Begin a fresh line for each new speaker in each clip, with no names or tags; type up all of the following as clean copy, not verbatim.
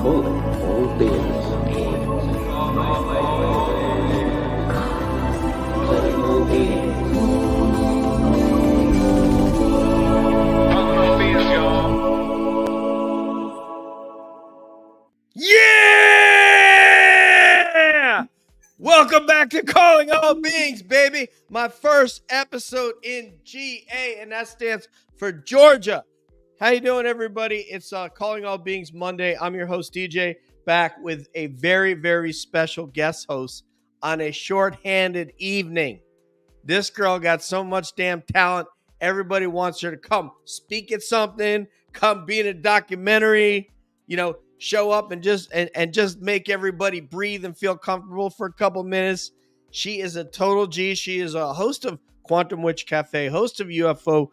Calling all beings. Calling all beings.
Yeah! Welcome back to Calling All Beings, baby. My first episode in GA, and that stands for Georgia. How you doing, everybody? It's Calling All Beings Monday. I'm your host, DJ, back with a very, very special guest host on a short-handed evening. This girl got so much damn talent. Everybody wants her to come speak at something, come be in a documentary, show up and just make everybody breathe and feel comfortable for a couple minutes. She is a total G. She is a host of Quantum Witch Cafe, host of UFO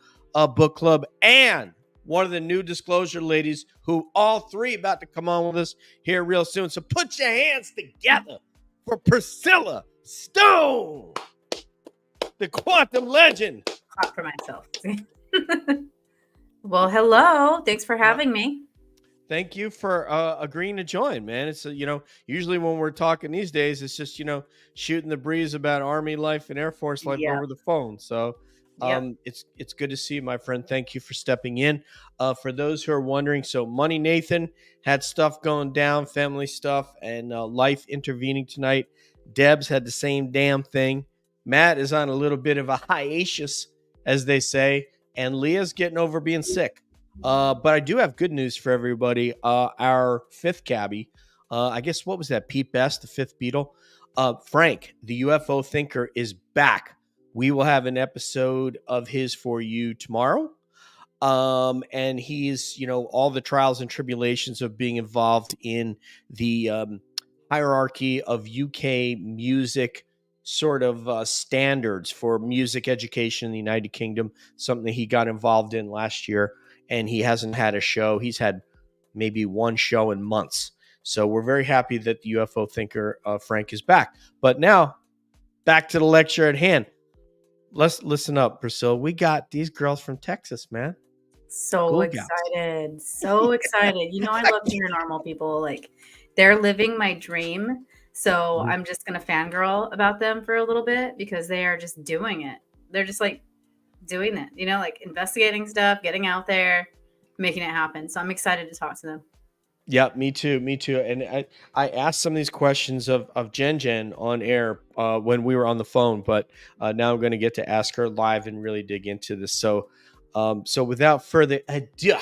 Book Club, and one of the new Disclosure ladies who all three about to come on with us here real soon. So put your hands together for Priscilla Stone, the quantum legend.
Clap for myself. Well, hello. Thanks for having me.
Thank you for agreeing to join, man. It's, usually when we're talking these days, it's just, shooting the breeze about Army life and Air Force life over the phone. So it's good to see you, my friend. Thank you for stepping in. For those who are wondering, so Money Nathan had stuff going down, family stuff, and life intervening tonight. Debs had the same damn thing. Matt is on a little bit of a hiatus, as they say, and Leah's getting over being sick. But I do have good news for everybody. Our fifth cabbie, I guess, what was that? Pete Best, the fifth Beatle. Frank, the UFO thinker, is back. We will have an episode of his for you tomorrow. And he's, all the trials and tribulations of being involved in the hierarchy of UK music sort of standards for music education in the United Kingdom, something that he got involved in last year, and he hasn't had a show. He's had maybe one show in months. So we're very happy that the UFO thinker, Frank, is back. But now, back to the lecture at hand. Let's listen up, Priscilla. We got these girls from Texas, man.
So
Ghoul
excited. Gals. So excited. I love paranormal people. Like, they're living my dream. So I'm just going to fangirl about them for a little bit because they are just doing it. They're just like doing it, like investigating stuff, getting out there, making it happen. So I'm excited to talk to them.
Yeah, me too. And I asked some of these questions of Jen on air when we were on the phone, but now I'm going to get to ask her live and really dig into this. So without further ado,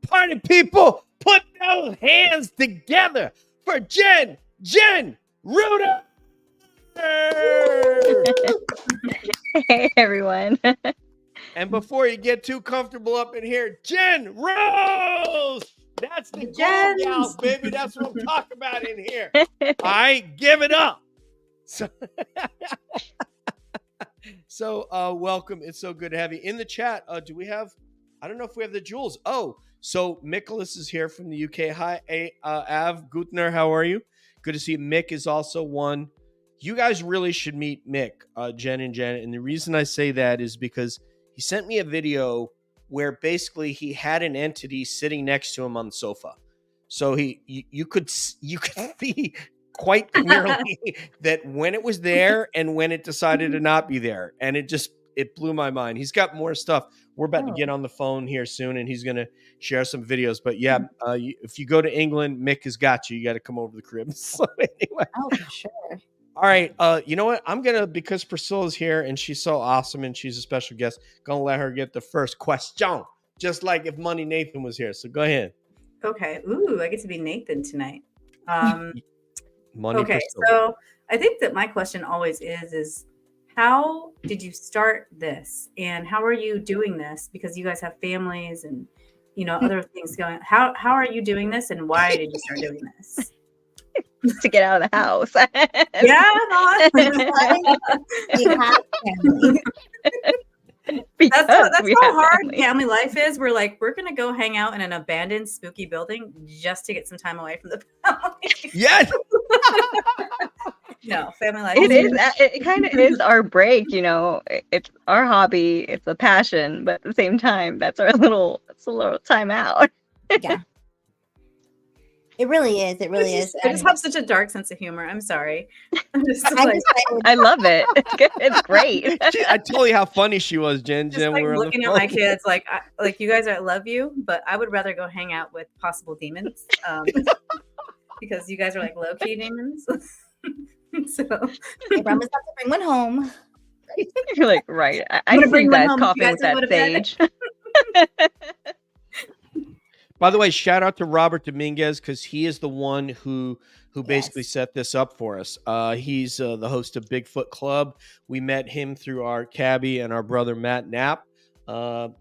party people, put those hands together for Jen Ruder.
Hey, everyone.
And before you get too comfortable up in here, Jen Rose. That's the Ghoul Gals, baby. That's what I'm talking about in here. I give it up. So welcome. It's so good to have you in the chat. Do we have? I don't know if we have the jewels. Oh, so Nicholas is here from the UK. Hi, Av Gutner. How are you? Good to see you. Mick is also one. You guys really should meet Mick, Jen. And the reason I say that is because he sent me a video where basically he had an entity sitting next to him on the sofa. So you could see quite clearly that when it was there and when it decided to not be there. And it blew my mind. He's got more stuff. We're about to get on the phone here soon, and he's going to share some videos. But yeah, if you go to England, Mick has got you. You got to come over to the crib. So anyway.
Oh, for sure.
All right. You know what? I'm going to, because Priscilla's here and she's so awesome and she's a special guest, going to let her get the first question, just like if Money Nathan was here. So go ahead.
Okay. Ooh, I get to be Nathan tonight.
Money
okay.
Priscilla.
So I think that my question always is how did you start this and how are you doing this? Because you guys have families and, other things going. How are you doing this and why did you start doing this?
To get out of the house.
Yeah. That's how hard family life is. We're going to go hang out in an abandoned, spooky building just to get some time away from the family.
Yes.
No, family life
It
is
is. It kind of is our break, you know. It's our hobby. It's a passion, but at the same time, that's a little time out.
Yeah. It really is. It really is.
I just have such a dark sense of humor. I'm sorry. I'm just
I'm
like,
excited.
I love it. It's great.
I told you how funny she was, Jen.
just
Jen,
like
we were on the
looking at my
phone.
kids, like, like you guys, I love you, but I would rather go hang out with possible demons, because you guys are like low key demons. So
I promise not to bring one home.
You're like, right. I
gonna
see
bring
you
one
guys
home. You
coughing
guys
with
don't
that
go to bed.
sage.
By the way, shout out to Robert Dominguez because he is the one who basically
Yes.
set this up for us. He's the host of Bigfoot Club. We met him through our cabbie and our brother Matt Knapp. Robert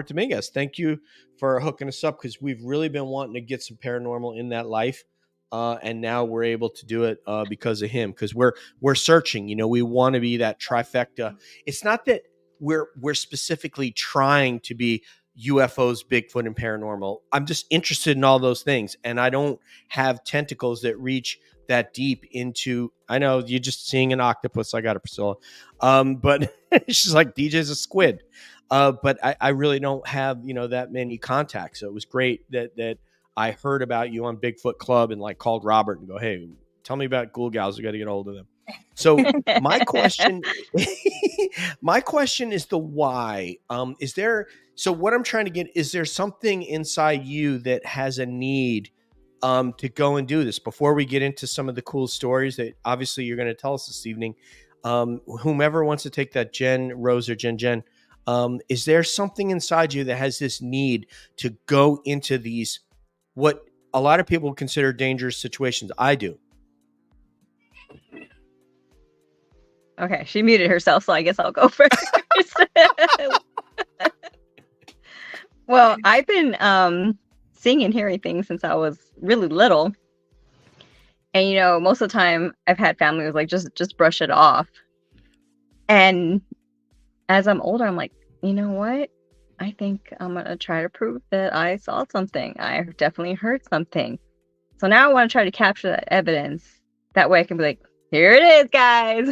Dominguez, thank you for hooking us up because we've really been wanting to get some paranormal in that life. And now we're able to do it because of him, because we're searching. You know, we want to be that trifecta. It's not that we're specifically trying to be UFOs, Bigfoot, and paranormal. I'm just interested in all those things, and I don't have tentacles that reach that deep into. I know you're just seeing an octopus. I got it, Priscilla. But she's like, DJ's a squid. But I really don't have that many contacts. So it was great that I heard about you on Bigfoot Club and like called Robert and go, hey, tell me about Ghoul Gals. We got to get a hold of them. So my question is the why. So what I'm trying to get, is there something inside you that has a need to go and do this before we get into some of the cool stories that obviously you're going to tell us this evening? Whomever wants to take that, Jen, Rose, or Jen, is there something inside you that has this need to go into these, what a lot of people consider dangerous situations? I do.
Okay, she muted herself, so I guess I'll go first. Well, I've been seeing and hearing things since I was really little. And most of the time I've had family who's like, just brush it off. And as I'm older, I'm like, you know what? I think I'm gonna try to prove that I saw something. I definitely heard something. So now I want to try to capture that evidence. That way I can be like, here it is, guys.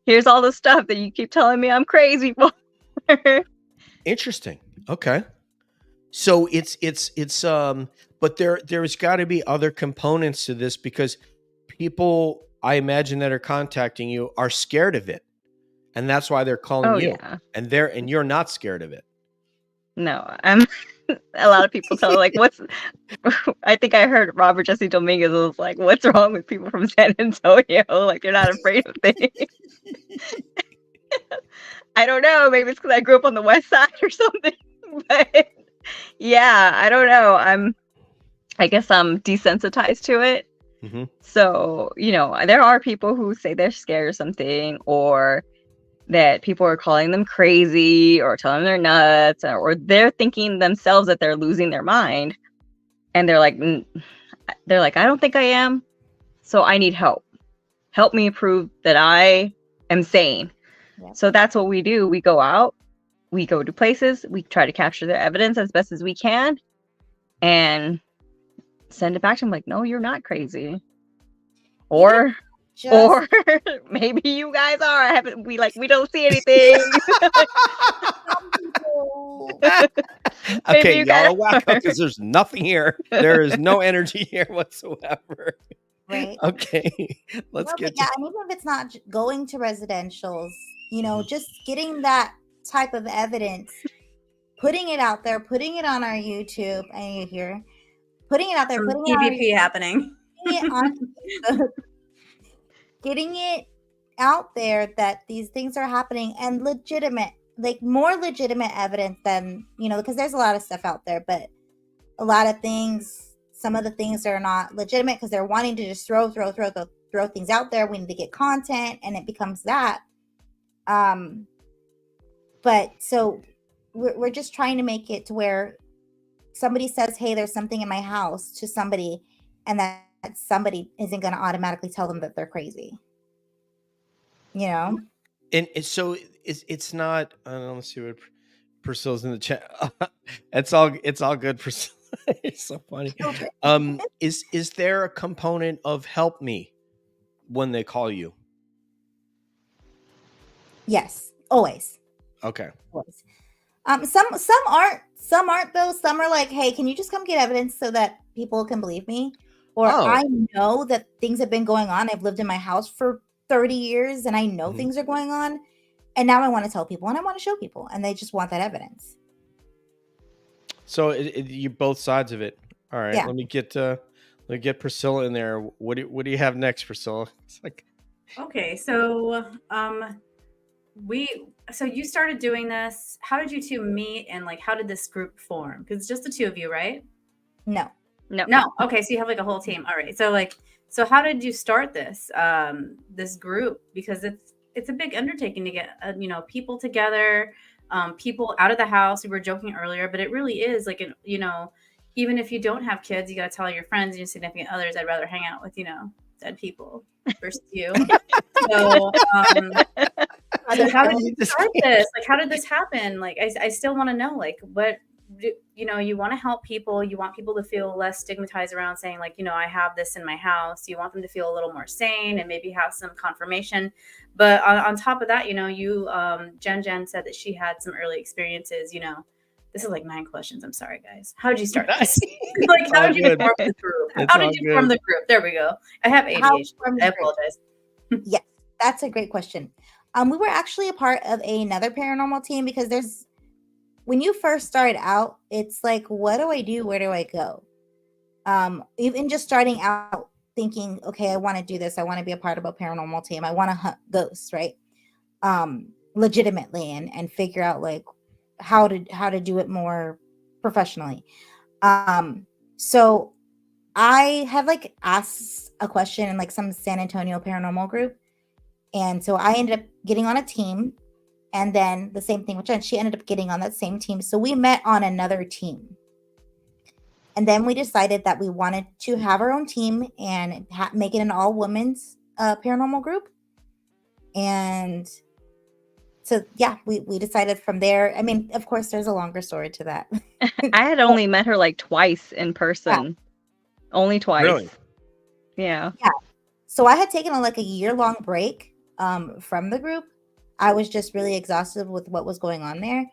Here's all the stuff that you keep telling me I'm crazy for.
Interesting. Okay. So it's but there's got to be other components to this, because people, I imagine, that are contacting you are scared of it. And that's why they're calling you.
Yeah.
And you're not scared of it.
No, I'm a lot of people tell like I think I heard Robert Jesse Dominguez was like, what's wrong with people from San Antonio? Like, they're not afraid of things. I don't know. Maybe it's because I grew up on the West Side or something. But yeah, I don't know. I guess I'm desensitized to it.
Mm-hmm.
So, there are people who say they're scared of something, or that people are calling them crazy or telling them they're nuts, or they're thinking themselves that they're losing their mind. And they're like, I don't think I am. So I need help. Help me prove that I am sane.
Yeah.
So that's what we do. We go out, we go to places, we try to capture their evidence as best as we can and send it back to them like, no, you're not crazy. Or maybe you guys are. We don't see anything.
Okay, y'all whack up because there's nothing here. There is no energy here whatsoever.
Right.
Okay, let's get.
Yeah, and even if it's not going to residentials, just getting that type of evidence, putting it out there, putting it on our YouTube, and you hear, putting it out there,
Some
putting it on
EVP happening.
putting it on Facebook, getting it out there that these things are happening, and legitimate, like more legitimate evidence than, because there's a lot of stuff out there, but a lot of things, some of the things are not legitimate because they're wanting to just throw things out there. We need to get content, and it becomes that. But so we're just trying to make it to where somebody says, hey, there's something in my house, to somebody, and that somebody isn't going to automatically tell them that they're crazy. And
so it's not. I don't know, let's see what Priscilla's in the chat. It's all good, Priscilla. It's so funny.
Okay.
Is there a component of help me when they call you?
Yes, always.
Okay.
Always. Some aren't though. Some are like, hey, can you just come get evidence so that people can believe me? Or I know that things have been going on. I've lived in my house for 30 years and I know things are going on. And now I want to tell people and I want to show people and they just want that evidence.
So you both sides of it. All right.
Yeah.
Let me get Priscilla in there. What do you have next, Priscilla? It's like,
Okay, so so you started doing this. How did you two meet and like how did this group form? Because it's just the two of you, right?
No.
Okay, so you have like a whole team. All right. So how did you start this this group? Because it's a big undertaking to get people together, people out of the house. We were joking earlier, but it really is like even if you don't have kids, you got to tell your friends and your significant others, I'd rather hang out with dead people versus you. So how did you start this? Like, how did this happen? Like, I still want to know, like, what, you want to help people. You want people to feel less stigmatized around saying, like, I have this in my house. You want them to feel a little more sane and maybe have some confirmation. But on top of that, Jen said that she had some early experiences, This is like 9 questions. I'm sorry, guys. How did you start this? Like, how did you form the group? How did you form the group? There we go. I have ADHD. I apologize.
Yes, that's a great question. We were actually a part of another paranormal team because when you first start out, it's like, what do I do? Where do I go? Even just starting out thinking, okay, I want to do this. I want to be a part of a paranormal team. I want to hunt ghosts, right? Legitimately and figure out like how to do it more professionally. So I had like asked a question in like some San Antonio paranormal group. And so I ended up getting on a team. And then the same thing with Jen, she ended up getting on that same team. So we met on another team. And then we decided that we wanted to have our own team and make it an all women's paranormal group. And so, yeah, we decided from there. I mean, of course, there's a longer story to that.
I had only met her like twice in person. Yeah. Only twice.
Really?
Yeah.
Yeah. So I had taken a year-long break from the group. I was just really exhausted with what was going on there.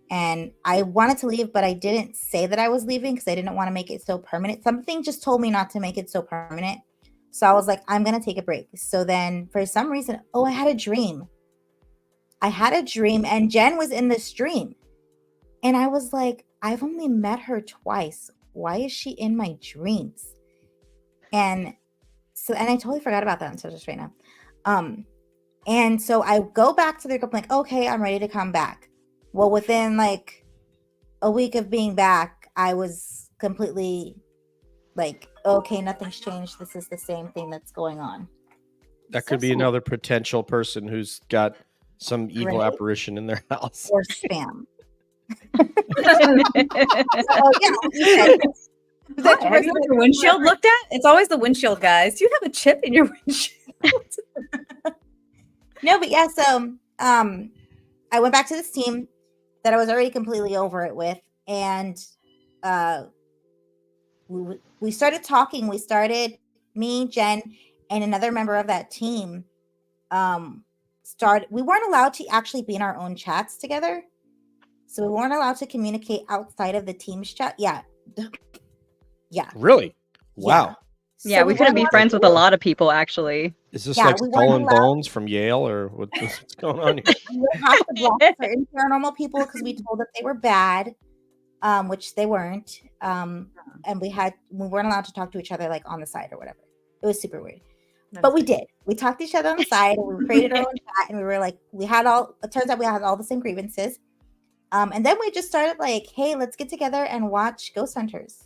And I wanted to leave, but I didn't say that I was leaving because I didn't want to make it so permanent. Something just told me not to make it so permanent. So I was like, I'm going to take a break. So then for some reason, I had a dream. And Jen was in this dream. And I was like, I've only met her twice. Why is she in my dreams? And I totally forgot about that until just right now. And so I go back to the group like, okay, I'm ready to come back. Well, within like a week of being back, I was completely like, okay, nothing's changed. This is the same thing that's going on.
That could be another potential person who's got some evil apparition in their house.
Or spam.
Have you had your windshield looked at? It's always the windshield, guys. Do you have a chip in your windshield?
No, but yeah, so I went back to this team that I was already completely over it with, and we started talking. We started, me, Jen, and another member of that team we weren't allowed to actually be in our own chats together. So we weren't allowed to communicate outside of the team's chat. Yeah. Yeah.
Really? Wow.
Yeah, we couldn't be friends with a lot of people, actually.
Is this like Skull and Bones from Yale, or what's going on here?
We would have to block certain paranormal people because we told that they were bad, which they weren't. And we weren't allowed to talk to each other like on the side or whatever. It was super weird. But we did. We talked to each other on the side, and we created our own chat, and we were like, it turns out we had all the same grievances. And then we just started like, hey, let's get together and watch Ghost Hunters.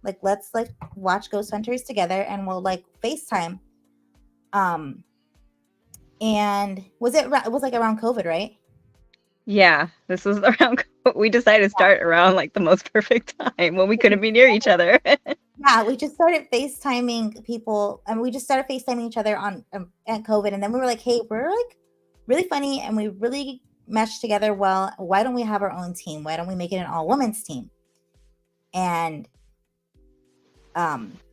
Like, let's like watch Ghost Hunters together, and we'll like FaceTime. And it was like around COVID, right?
Yeah, this was around. We decided to start around like the most perfect time when we couldn't be near each other.
Yeah, we just started FaceTiming people, and we just started FaceTiming each other on at COVID, and then we were like, hey, we're like really funny, and we really meshed together well. Why don't we have our own team? Why don't we make it an all women's team? And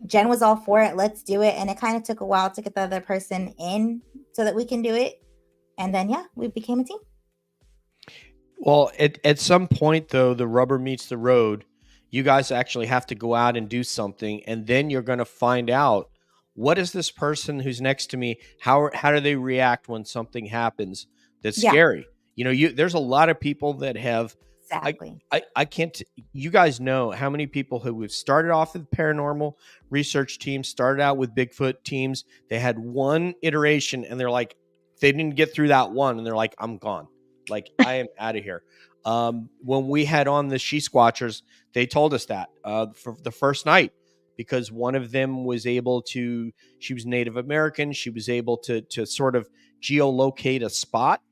Jen was all for it. Let's do it. And it kind of took a while to get the other person in so that we can do it. And then, yeah, we became a team.
Well, at some point, though, the rubber meets the road. You guys actually have to go out and do something. And then you're going to find out, what is this person who's next to me? How do they react when something happens that's scary? You know, there's a lot of people that have.
Exactly.
I can't. You guys know how many people who have started off with paranormal research teams, started out with Bigfoot teams. They had one iteration, and they're like, they didn't get through that one, and they're like, I'm gone. Like, I am out of here. When we had on the She Squatchers, they told us that for the first night, because one of them was able to. She was Native American. She was able to sort of geolocate a spot.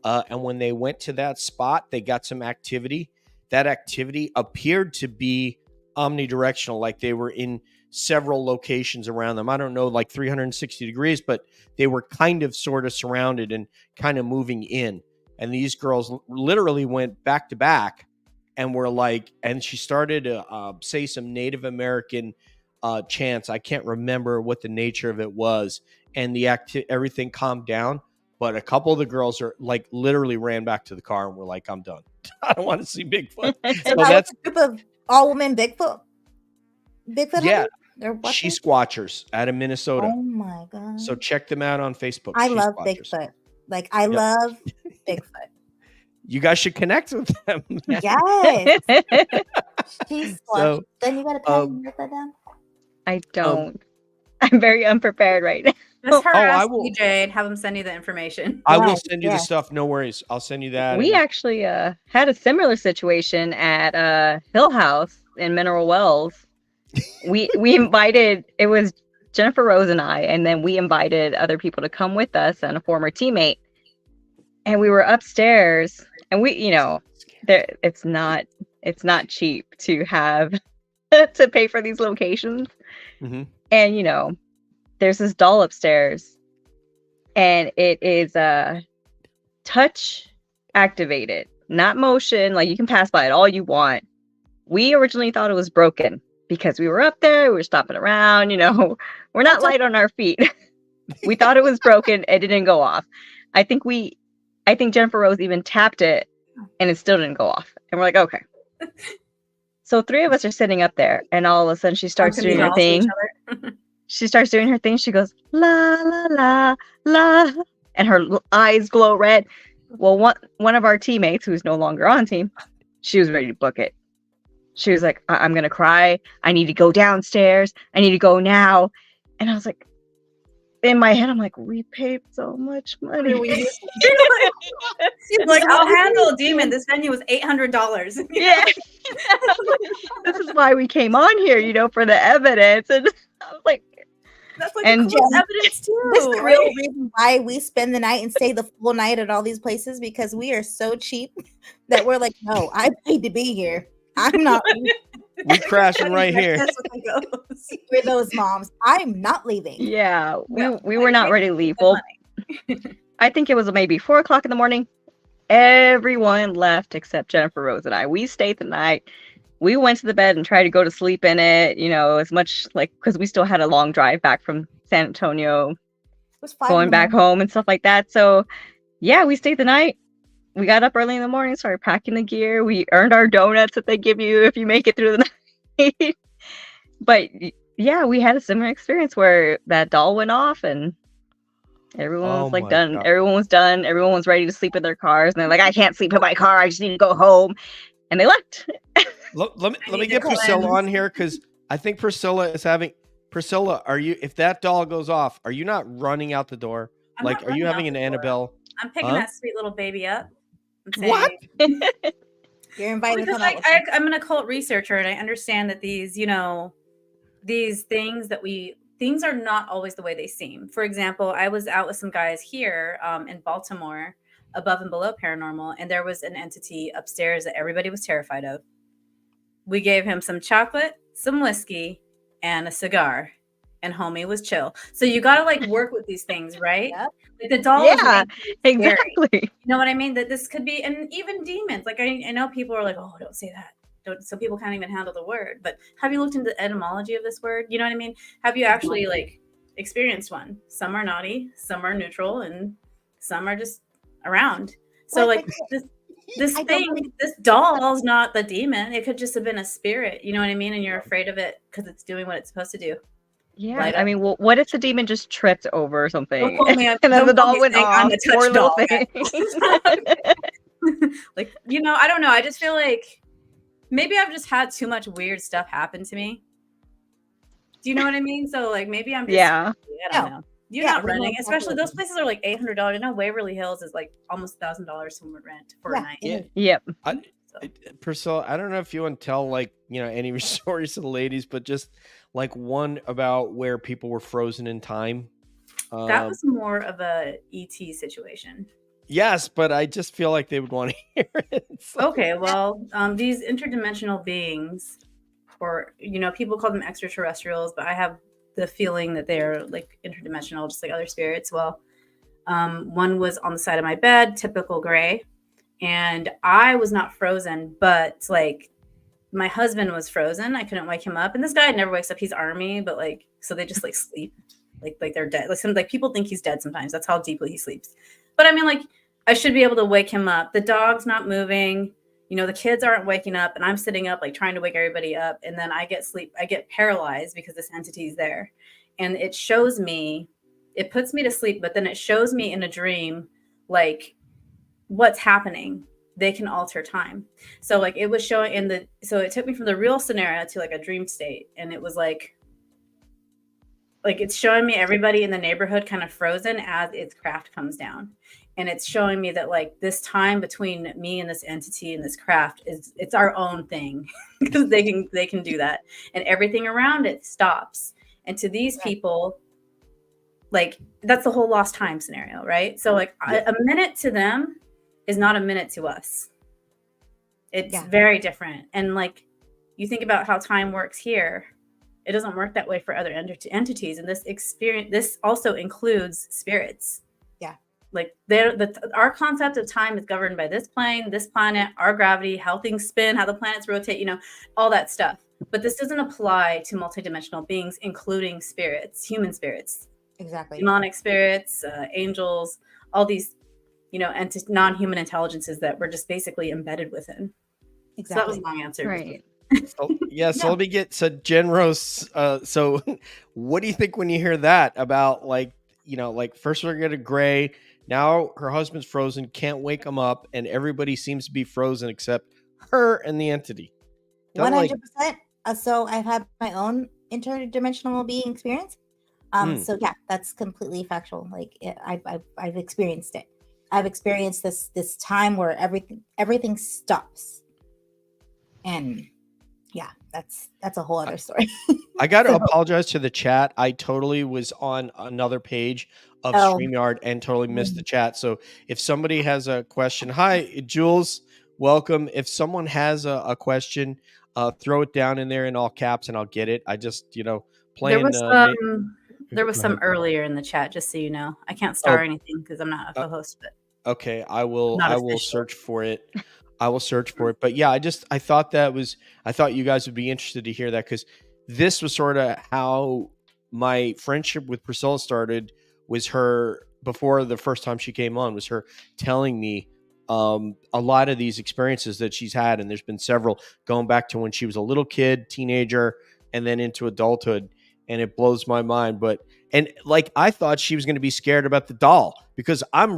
And when they went to that spot, they got some activity. That activity appeared to be omnidirectional, like they were in several locations around them. I don't know, like 360 degrees, but they were kind of sort of surrounded and kind of moving in. And these girls literally went back to back and were like, and she started to say some Native American chants. I can't remember what the nature of it was. And everything calmed down. But a couple of the girls are like literally ran back to the car and were like, I'm done. I don't want to see Bigfoot.
So that's a group of all women Bigfoot.
Yeah. She Squatchers out of Minnesota.
Oh my God.
So check them out on Facebook.
I love Bigfoot. Like, I love Bigfoot.
You guys should connect with them.
Yes. So, then you got to pen and write that down.
I don't. I'm very unprepared right now.
Just harass DJ and have him send you the information.
I will send you the stuff. No worries. I'll send you that.
We actually had a similar situation at Hill House in Mineral Wells. We invited, it was Jennifer Rose and I, and then we invited other people to come with us and a former teammate. And we were upstairs, and we, you know, it's not cheap to have to pay for these locations. Mm-hmm. And you know, there's this doll upstairs, and it is touch activated, not motion. Like, you can pass by it all you want. We originally thought it was broken because we were up there, we were stopping around, you know, we're not light on our feet. We thought it was broken. It didn't go off. I think Jennifer Rose even tapped it and it still didn't go off. And we're like, okay. So 3 of us are sitting up there, and all of a sudden she starts doing her thing. She starts doing her thing. She goes, la, la, la, la. And her eyes glow red. Well, one of our teammates, who's no longer on team, she was ready to book it. She was like, I'm going to cry. I need to go downstairs. I need to go now. And I was like, in my head, I'm like, we paid so much money.
She's like, I'll handle a demon. This venue was $800.
Yeah. This is why we came on here, you know, for the evidence. And I was like,
that's like evidence too.
This is the real reason why we spend the night and stay the full night at all these places, because we are so cheap that we're like, no, I paid to be here. I'm not.
We're crashing right here.
We're those moms. I'm not leaving.
Yeah, we were not ready to leave. Well, I think it was maybe 4:00 in the morning. Everyone left except Jennifer Rose and I. We stayed the night. We went to the bed and tried to go to sleep in it, you know, as much like, because we still had a long drive back from San Antonio, going back home and stuff like that. So yeah, we stayed the night. We got up early in the morning, started packing the gear. We earned our donuts that they give you if you make it through the night. But yeah, we had a similar experience where that doll went off and everyone was like done. God. Everyone was done. Everyone was ready to sleep in their cars. And they're like, I can't sleep in my car. I just need to go home. And they left.
Let me get Priscilla on here, because I think Priscilla is having. Priscilla, are you? If that doll goes off, are you not running out the door? Like, are you having an Annabelle?
I'm picking that sweet little baby up.
What?
You're invited.
Because I'm an occult researcher, and I understand that these, you know, these things things are not always the way they seem. For example, I was out with some guys here in Baltimore, above and below Paranormal, and there was an entity upstairs that everybody was terrified of. We gave him some chocolate, some whiskey, and a cigar, and homie was chill. So you got to like work with these things, right?
Yep.
Like the doll.
Yeah, exactly.
You know what I mean? That this could be, and even demons. Like I know people are like, oh, don't say that. so people can't even handle the word. But have you looked into the etymology of this word? You know what I mean? Have you actually like experienced one? Some are naughty, some are neutral, and some are just around. So like this doll's not the demon. It could just have been a spirit. You know what I mean? And you're afraid of it because it's doing what it's supposed to do.
Yeah, I mean, well, what if the demon just tripped over something
and
then the doll went off? Poor little thing.
Like, you know, I don't know. I just feel like maybe I've just had too much weird stuff happen to me. Do you know what I mean? So like maybe I'm just I don't know. You're not renting, especially those places are like $800. I know Waverly Hills is like almost $1,000 someone rent for a night.
Yeah.
Yep.
Priscilla, I don't know if you want to tell like, you know, any stories to the ladies, but just like one about where people were frozen in time.
That was more of a ET situation.
Yes, but I just feel like they would want to hear it. So.
Okay, well, these interdimensional beings, or, you know, people call them extraterrestrials, but I have the feeling that they're like interdimensional, just like other spirits. Well, one was on the side of my bed, typical gray, and I was not frozen, but like my husband was frozen. I couldn't wake him up, and this guy never wakes up. He's Army, but like, so they just like sleep, like they're dead. Like people think he's dead sometimes. That's how deeply he sleeps. But I mean, like, I should be able to wake him up. The dog's not moving. You know, the kids aren't waking up, and I'm sitting up, like trying to wake everybody up. And then I get paralyzed because this entity is there. And it shows me, it puts me to sleep, but then it shows me in a dream, like what's happening. They can alter time. So like it was showing so it took me from the real scenario to like a dream state. And it was like it's showing me everybody in the neighborhood kind of frozen as its craft comes down. And it's showing me that like this time between me and this entity and this craft it's our own thing because they can do that. And everything around it stops. And to these people, like that's the whole lost time scenario, right? So like a minute to them is not a minute to us. It's very different. And like you think about how time works here, it doesn't work that way for other entities. And this also includes spirits. Like our concept of time is governed by this plane, this planet, our gravity, how things spin, how the planets rotate, you know, all that stuff. But this doesn't apply to multidimensional beings, including spirits, human spirits,
exactly,
demonic spirits, angels, all these, you know, non-human intelligences that we're just basically embedded within. Exactly. So that was a long answer.
Right.
So let me get Jen Rose. So what do you think when you hear that about like, you know, like first we're gonna gray. Now her husband's frozen, can't wake him up, and everybody seems to be frozen except her and the entity.
100%. So I've had my own interdimensional being experience. So yeah, that's completely factual. Like I've experienced it. I've experienced this time where everything stops, and yeah, that's a whole other story.
I got to apologize to the chat. I totally was on another page of StreamYard and totally missed the chat. So if somebody has a question, hi, Jules, welcome. If someone has a question, throw it down in there in all caps and I'll get it. I just, you know, playing.
There was some earlier in the chat, just so you know. I can't star anything because I'm not a co-host. But
okay, I will search for it. I will search for it. But yeah, I thought you guys would be interested to hear that because this was sort of how my friendship with Priscilla started. Was her before the first time she came on was her telling me a lot of these experiences that she's had, and there's been several going back to when she was a little kid, teenager, and then into adulthood, and it blows my mind. And like I thought she was going to be scared about the doll because I'm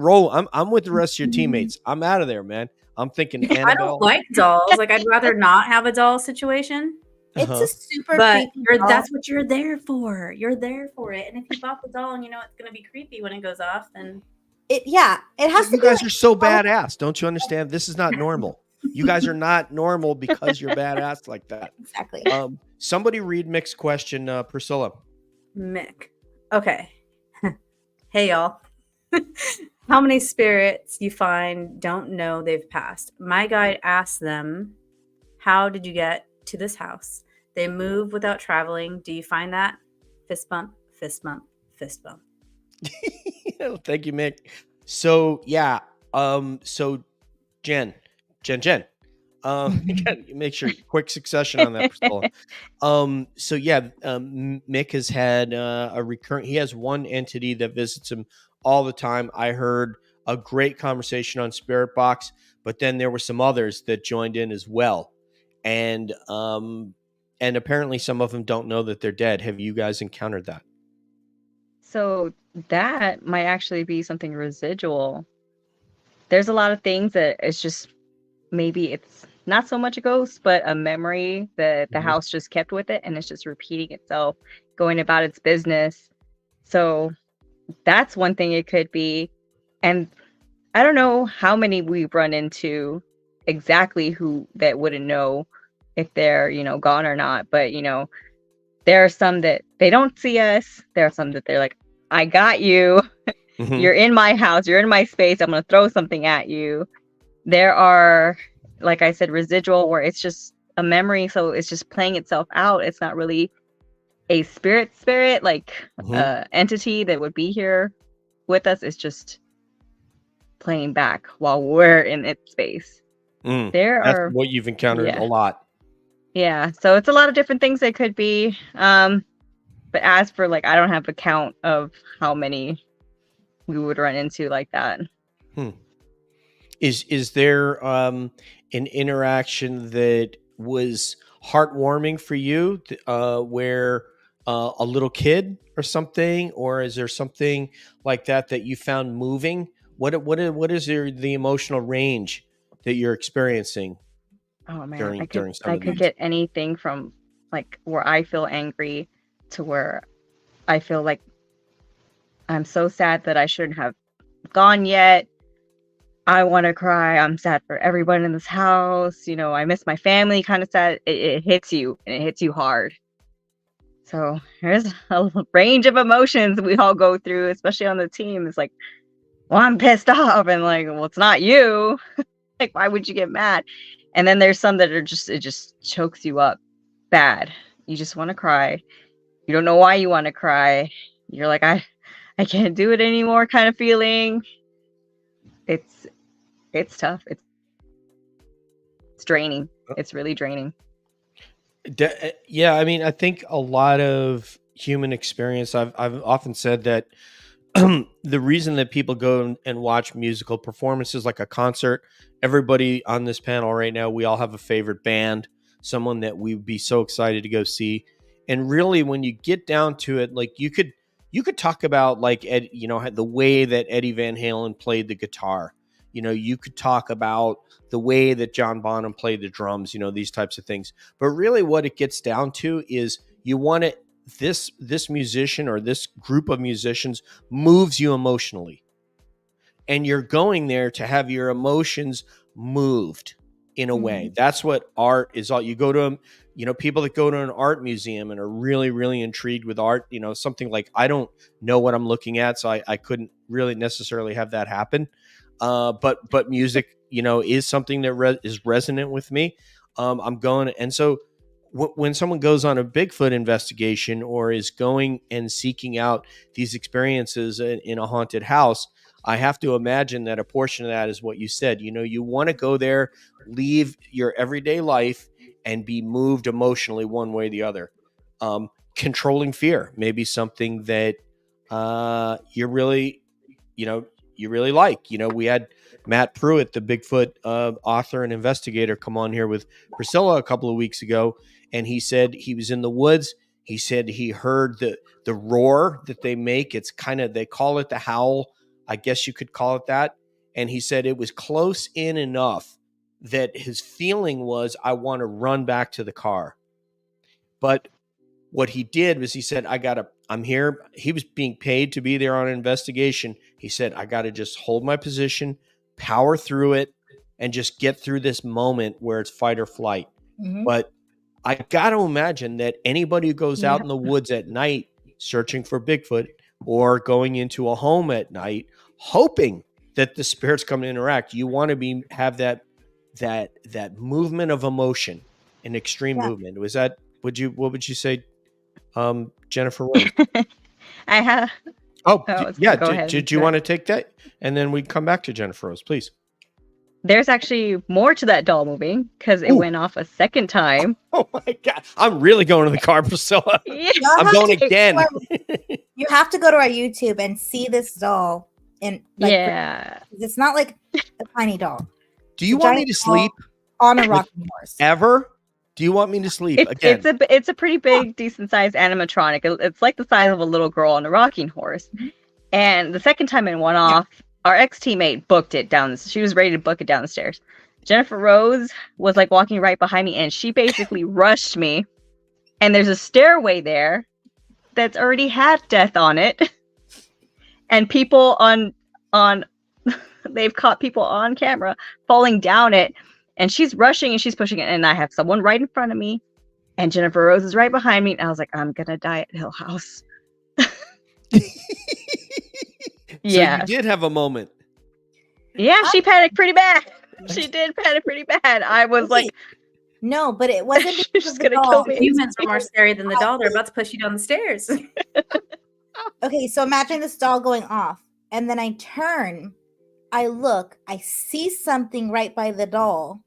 with the rest of your teammates. I'm out of there, man. I'm thinking Annabelle.
I don't like dolls. Like I'd rather not have a doll situation.
It's a super
but that's what you're there for. You're there for it. And if you bought the doll and you know it's going to be creepy when it goes off, then
it has to.
You guys are so badass. Don't you understand? This is not normal. You guys are not normal because you're badass like that.
Exactly.
Somebody read Mick's question, Priscilla.
Mick. Okay. Hey y'all. How many spirits you find don't know they've passed? My guide asked them, how did you get to this house? They move without traveling. Do you find that? Fist bump, fist bump, fist bump.
Thank you, Mick. So yeah. So Jen. You gotta make sure quick succession on that, Priscilla. So yeah, Mick has had a recurrent. He has one entity that visits him all the time. I heard a great conversation on Spirit Box, but then there were some others that joined in as well, and apparently some of them don't know that they're dead. Have you guys encountered that?
So that might actually be something residual. There's a lot of things that it's just maybe it's not so much a ghost, but a memory that the house just kept with it, and it's just repeating itself, going about its business. So that's one thing it could be. And I don't know how many we've run into exactly who that wouldn't know if they're, gone or not. But, there are some that they don't see us. There are some that they're like, I got you. You're in my house. You're in my space. I'm going to throw something at you. There are, like I said, residual where it's just a memory. So it's just playing itself out. It's not really a spirit, like entity that would be here with us. It's just playing back while we're in its space.
That's what you've encountered a lot.
Yeah. So it's a lot of different things that could be. But as for I don't have a count of how many we would run into like that.
Is there an interaction that was heartwarming for you, where a little kid or something, or is there something like that you found moving? What is the emotional range that you're experiencing?
Oh man,
during
I could get anything from where I feel angry to where I feel like I'm so sad that I shouldn't have gone yet. I want to cry. I'm sad for everyone in this house. I miss my family, kind of sad. It hits you, and it hits you hard. So there's a range of emotions we all go through, especially on the team. It's well, I'm pissed off, and well, it's not you. Why would you get mad? And then there's some that are it just chokes you up bad. You just want to cry. You don't know why you want to cry. You're like, I can't do it anymore kind of feeling. It's tough. It's draining. It's really draining.
Yeah, I mean, I think a lot of human experience, I've often said that the reason that people go and watch musical performances like a concert, everybody on this panel right now, we all have a favorite band, someone that we'd be so excited to go see. And really, when you get down to it, you could talk about the way that Eddie Van Halen played the guitar. You could talk about the way that John Bonham played the drums, these types of things. But really what it gets down to is you want it, this musician or this group of musicians moves you emotionally. And you're going there to have your emotions moved in a way. That's what art is all. You go to people that go to an art museum and are really, really intrigued with art, something like, I don't know what I'm looking at, so I couldn't really necessarily have that happen. But music, is something that is resonant with me. I'm going, and so when someone goes on a Bigfoot investigation or is going and seeking out these experiences in a haunted house, I have to imagine that a portion of that is what you said. You want to go there, leave your everyday life, and be moved emotionally one way or the other. Controlling fear may be something that you really like. We had Matt Pruitt, the Bigfoot author and investigator, come on here with Priscilla a couple of weeks ago, and he said he was in the woods. He said he heard the roar that they make. It's they call it the howl. I guess you could call it that. And he said it was close in enough that his feeling was, I want to run back to the car. But what he did was he said, I'm here. He was being paid to be there on an investigation. He said, I got to just hold my position, power through it, and just get through this moment where it's fight or flight. But I got to imagine that anybody who goes out in the woods at night searching for Bigfoot or going into a home at night, hoping that the spirits come to interact, you want to have that movement of emotion, an extreme movement. What would you say, Jennifer Rose?
I have.
Go ahead. Did you want to take that? And then we come back to Jennifer Rose, please.
there's actually more to that doll moving because it went off a second time.
Oh my God. I'm really going to the car, Priscilla.
Yeah.
I'm going again.
You have to go to our YouTube and see this doll. And
Yeah.
it's not like a tiny doll.
Do you want me to sleep
on a rocking horse?
ever? Do you want me to sleep again?
It's a pretty big, decent sized animatronic. It's like the size of a little girl on a rocking horse. And the second time it went off, our ex-teammate booked it down. She was ready to book it down the stairs. Jennifer Rose was like walking right behind me, and she basically rushed me. And there's a stairway there that's already had death on it. And people on they've caught people on camera falling down it. And she's rushing and she's pushing it. And I have someone right in front of me. And Jennifer Rose is right behind me. And I was like, I'm going to die at Hill House.
Yeah. So you did have a moment.
Yeah, she panicked pretty bad. She did panic pretty bad. I was like,
no, but it wasn't
she's just going to kill me.
Humans are more scary than the doll. They're about to push you down the stairs.
Okay, so imagine this doll going off. And then I turn. I look, I see something right by the doll,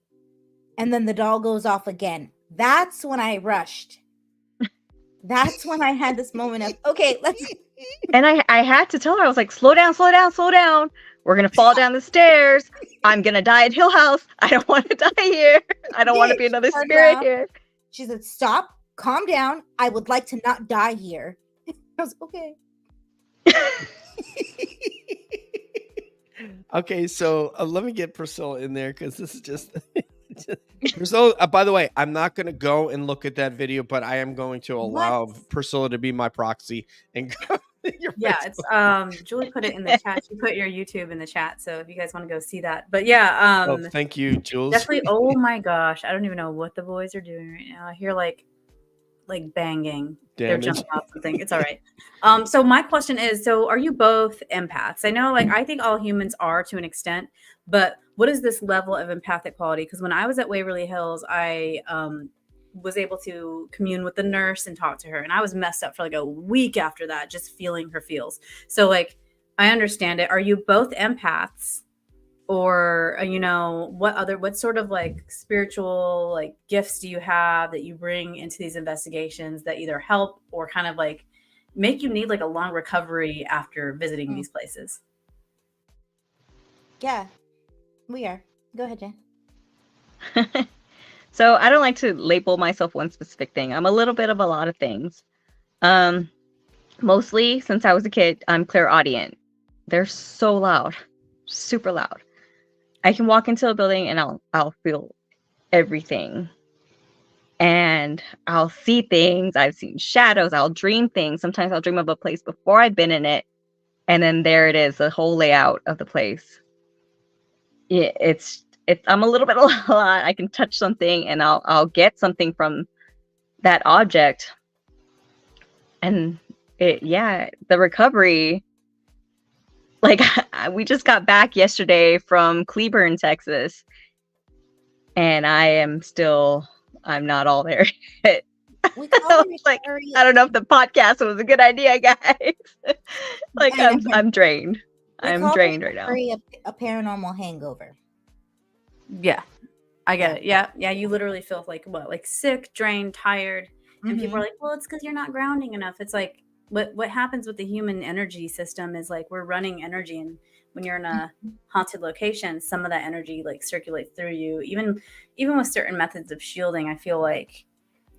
and then the doll goes off again. That's when I rushed. That's when I had this moment of, okay, let's.
And I had to tell her, I was like, slow down, slow down, slow down. We're going to fall down the stairs. I'm going to die at Hill House. I don't want to die here. I don't want to be another spirit here.
She said, stop, calm down. I would like to not die here. I was okay.
Okay, so let me get Priscilla in there because this is just Priscilla. By the way, I'm not going to go and look at that video, but I am going to allow Priscilla to be my proxy and go.
It's Julie put it in the chat. She put your YouTube in the chat, so if you guys want to go see that. But yeah,
thank you, Jules.
Definitely. Oh my gosh, I don't even know what the boys are doing right now. I hear like banging. They're jumping off something. It's all right. So my question is, so are you both empaths? I know, like, I think all humans are to an extent, but what is this level of empathic quality? Because when I was at Waverly Hills, I was able to commune with the nurse and talk to her, and I was messed up for like a week after that, just feeling her feels. So like, I understand it. Are you both empaths? Or, what sort of like spiritual like gifts do you have that you bring into these investigations that either help or kind of like make you need like a long recovery after visiting these places?
Yeah, we are. Go ahead, Jen.
So I don't like to label myself one specific thing. I'm a little bit of a lot of things. Mostly since I was a kid, I'm clairaudient. They're so loud, super loud. I can walk into a building and I'll feel everything. And I'll see things. I've seen shadows. I'll dream things. Sometimes I'll dream of a place before I've been in it. And then there it is, the whole layout of the place. Yeah, it's I'm a little bit a lot. I can touch something and I'll get something from that object. And the recovery, like, we just got back yesterday from Cleburne, Texas, and I'm not all there yet. Like, I don't know if the podcast was a good idea, guys. Like, I'm drained. I'm drained right now.
A paranormal hangover.
Yeah, I get it. Yeah, you literally feel like sick, drained, tired, and people are like, "Well, it's because you're not grounding enough." It's like, what happens with the human energy system is like we're running energy, and when you're in a haunted location, some of that energy like circulates through you. Even with certain methods of shielding, I feel like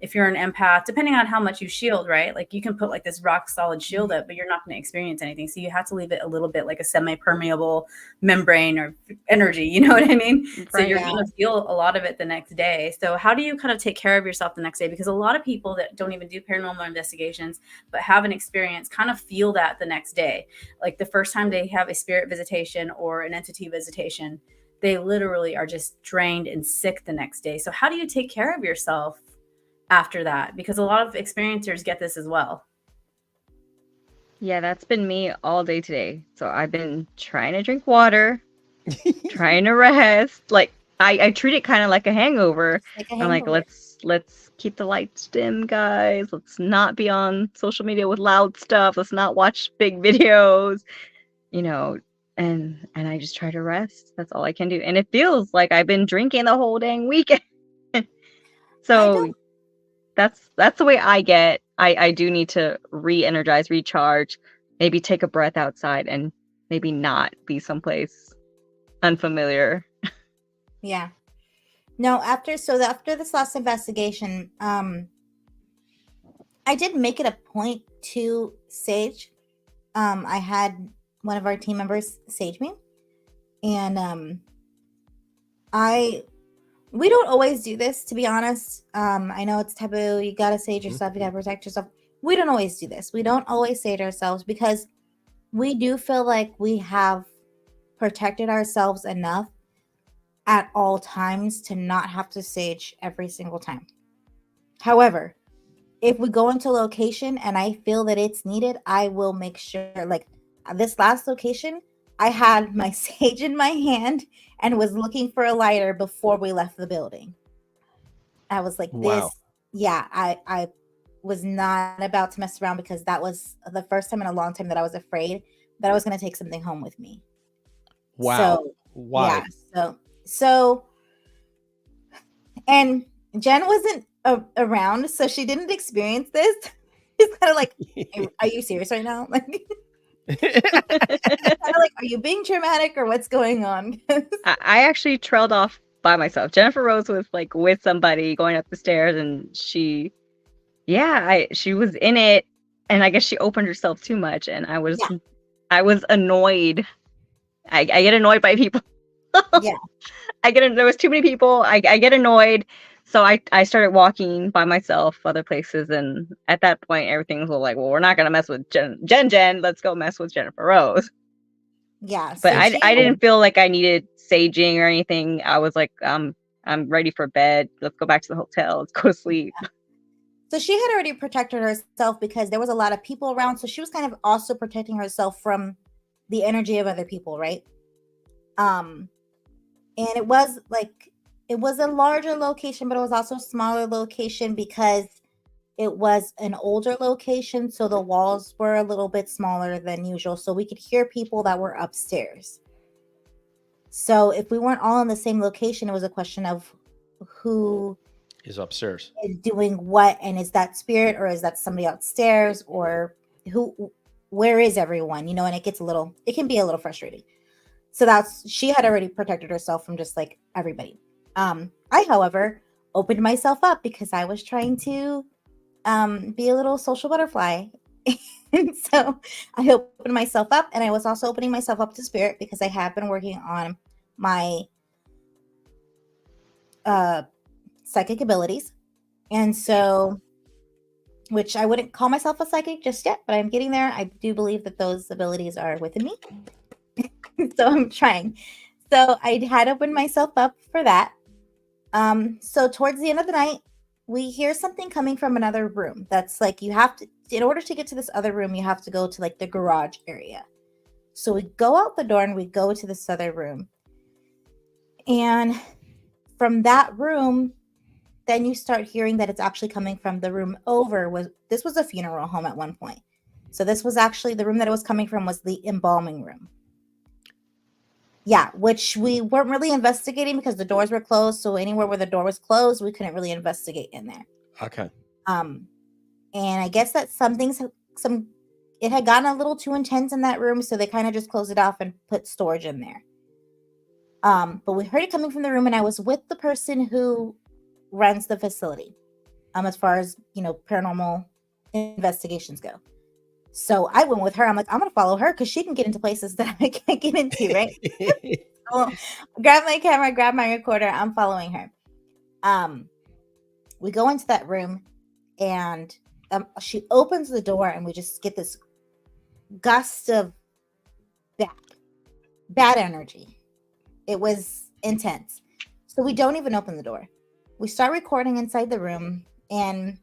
if you're an empath, depending on how much you shield, right? Like you can put like this rock solid shield up, but you're not going to experience anything. So you have to leave it a little bit like a semi-permeable membrane or energy. You know what I mean? Right, so you're going to feel a lot of it the next day. So how do you kind of take care of yourself the next day? Because a lot of people that don't even do paranormal investigations, but have an experience kind of feel that the next day. Like the first time they have a spirit visitation or an entity visitation, they literally are just drained and sick the next day. So how do you take care of yourself after that? Because a lot of experiencers get this as well.
Yeah, that's been me all day today. So I've been trying to drink water, trying to rest. Like I treat it kind of like a hangover. I'm like, let's keep the lights dim, guys. Let's not be on social media with loud stuff. Let's not watch big videos. and I just try to rest. That's all I can do. And it feels like I've been drinking the whole dang weekend. So that's the way I get. I do need to re-energize, recharge, maybe take a breath outside and maybe not be someplace unfamiliar.
Yeah. No, after this last investigation, I did make it a point to sage. I had one of our team members sage me, and we don't always do this, to be honest. I know it's taboo. You gotta sage yourself. You gotta protect yourself. We don't always do this. We don't always sage ourselves because we do feel like we have protected ourselves enough at all times to not have to sage every single time. However, if we go into location and I feel that it's needed, I will make sure, like this last location, I had my sage in my hand and was looking for a lighter before we left the building. I was like,
Wow.
I was not about to mess around because that was the first time in a long time that I was afraid that I was going to take something home with me.
Wow.
So,
Why?
yeah, so, and Jen wasn't around, so she didn't experience this. It's kind of like, are you serious right now? Like, kind of like, are you being dramatic or what's going on?
I actually trailed off by myself. Jennifer Rose was like with somebody going up the stairs, and she was in it, and I guess she opened herself too much, and I was annoyed. I get annoyed by people.
Yeah.
There was too many people. I get annoyed. So I started walking by myself other places, and at that point everything was like, well, we're not gonna mess with Jen. Let's go mess with Jennifer Rose.
Yeah.
But I didn't feel like I needed saging or anything. I was like, I'm ready for bed. Let's go back to the hotel. Let's go to sleep.
Yeah. So she had already protected herself because there was a lot of people around. So she was kind of also protecting herself from the energy of other people, right? And it was a larger location, but it was also a smaller location because it was an older location. So the walls were a little bit smaller than usual. So we could hear people that were upstairs. So if we weren't all in the same location, it was a question of who
Is upstairs
is doing what, and is that spirit or is that somebody upstairs, or where is everyone? And it can be a little frustrating. So she had already protected herself from just like everybody. I, however, opened myself up because I was trying to be a little social butterfly. And so I opened myself up, and I was also opening myself up to spirit because I have been working on my psychic abilities. And so, which I wouldn't call myself a psychic just yet, but I'm getting there. I do believe that those abilities are within me. So I'm trying. So I had opened myself up for that. So towards the end of the night, we hear something coming from another room. That's like, you have to, in order to get to this other room, you have to go to like the garage area. So we go out the door and we go to this other room. And from that room, then you start hearing that it's actually coming from the room over. This was a funeral home at one point. So this was actually the room that it was coming from was the embalming room. Yeah, which we weren't really investigating because the doors were closed. So anywhere where the door was closed, we couldn't really investigate in there.
Okay.
And I guess that it had gotten a little too intense in that room, so they kind of just closed it off and put storage in there. But we heard it coming from the room, and I was with the person who runs the facility, as far as paranormal investigations go. So I went with her. I'm like, I'm gonna follow her because she can get into places that I can't get into, right? So grab my camera, grab my recorder. I'm following her. We go into that room, and she opens the door, and we just get this gust of bad energy. It was intense. So we don't even open the door. We start recording inside the room, and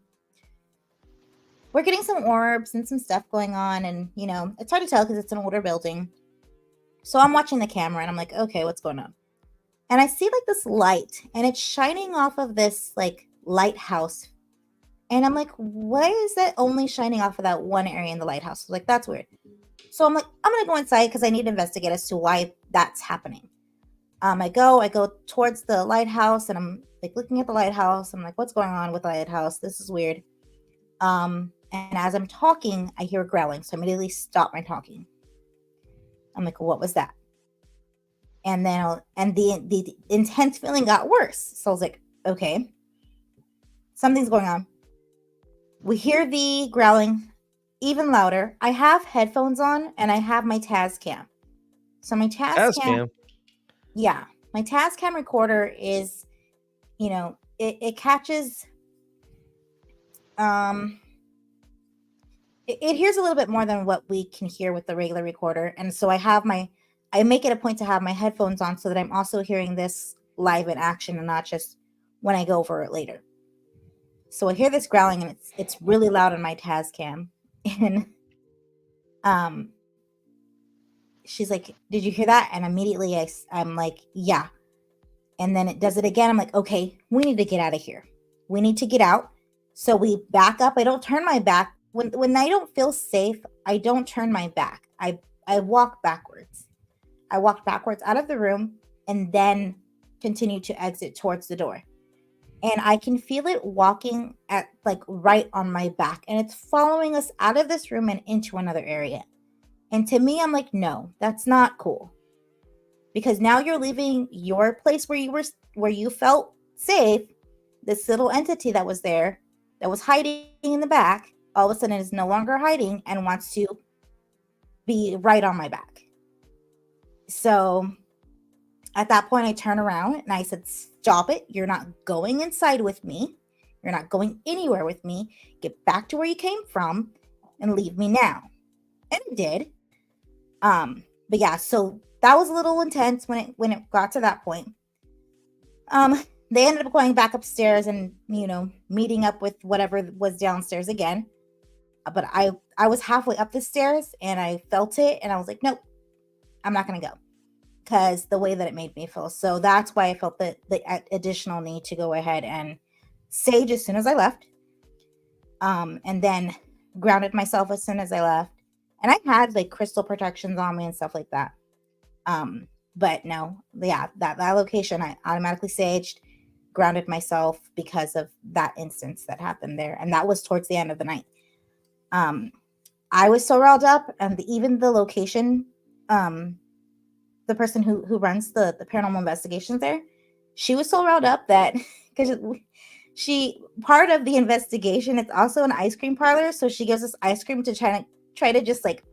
we're getting some orbs and some stuff going on. And, it's hard to tell because it's an older building. So I'm watching the camera, and I'm like, okay, what's going on? And I see like this light, and it's shining off of this like lighthouse. And I'm like, why is that only shining off of that one area in the lighthouse? I was like, that's weird. So I'm like, I'm gonna go inside because I need to investigate as to why that's happening. I go towards the lighthouse, and I'm like looking at the lighthouse. I'm like, what's going on with the lighthouse? This is weird. And as I'm talking, I hear growling, so I immediately stop my talking. I'm like, what was that? And then the intense feeling got worse. So I was like, okay, something's going on. We hear the growling even louder. I have headphones on, and I have my Tascam. So my Tascam, yeah, my Tascam recorder is, it catches, it hears a little bit more than what we can hear with the regular recorder. And so I make it a point to have my headphones on so that I'm also hearing this live in action and not just when I go over it later. So I hear this growling, and it's really loud on my Tascam. And she's like, did you hear that? And immediately I'm like, yeah. And then it does it again. I'm like, okay, we need to get out of here. We need to get out. So we back up. I don't turn my back. When I don't feel safe, I don't turn my back. I walk backwards. I walked backwards out of the room and then continue to exit towards the door. And I can feel it walking at like right on my back. And it's following us out of this room and into another area. And to me, I'm like, no, that's not cool. Because now you're leaving your place where you felt safe. This little entity that was there, that was hiding in the back, all of a sudden is no longer hiding and wants to be right on my back. So at that point, I turn around and I said, stop it. You're not going inside with me. You're not going anywhere with me. Get back to where you came from and leave me now. And it did. But yeah, so that was a little intense when it got to that point. They ended up going back upstairs and, meeting up with whatever was downstairs again. But I was halfway up the stairs and I felt it and I was like, nope, I'm not going to go, because the way that it made me feel. So that's why I felt the additional need to go ahead and sage as soon as I left. And then grounded myself as soon as I left. And I had like crystal protections on me and stuff like that. But no, yeah, that location, I automatically saged, grounded myself because of that instance that happened there. And that was towards the end of the night. I was so riled up, and even the location, the person who runs the paranormal investigations there, she was so riled up that because she part of the investigation, it's also an ice cream parlor, so she gives us ice cream to try to just like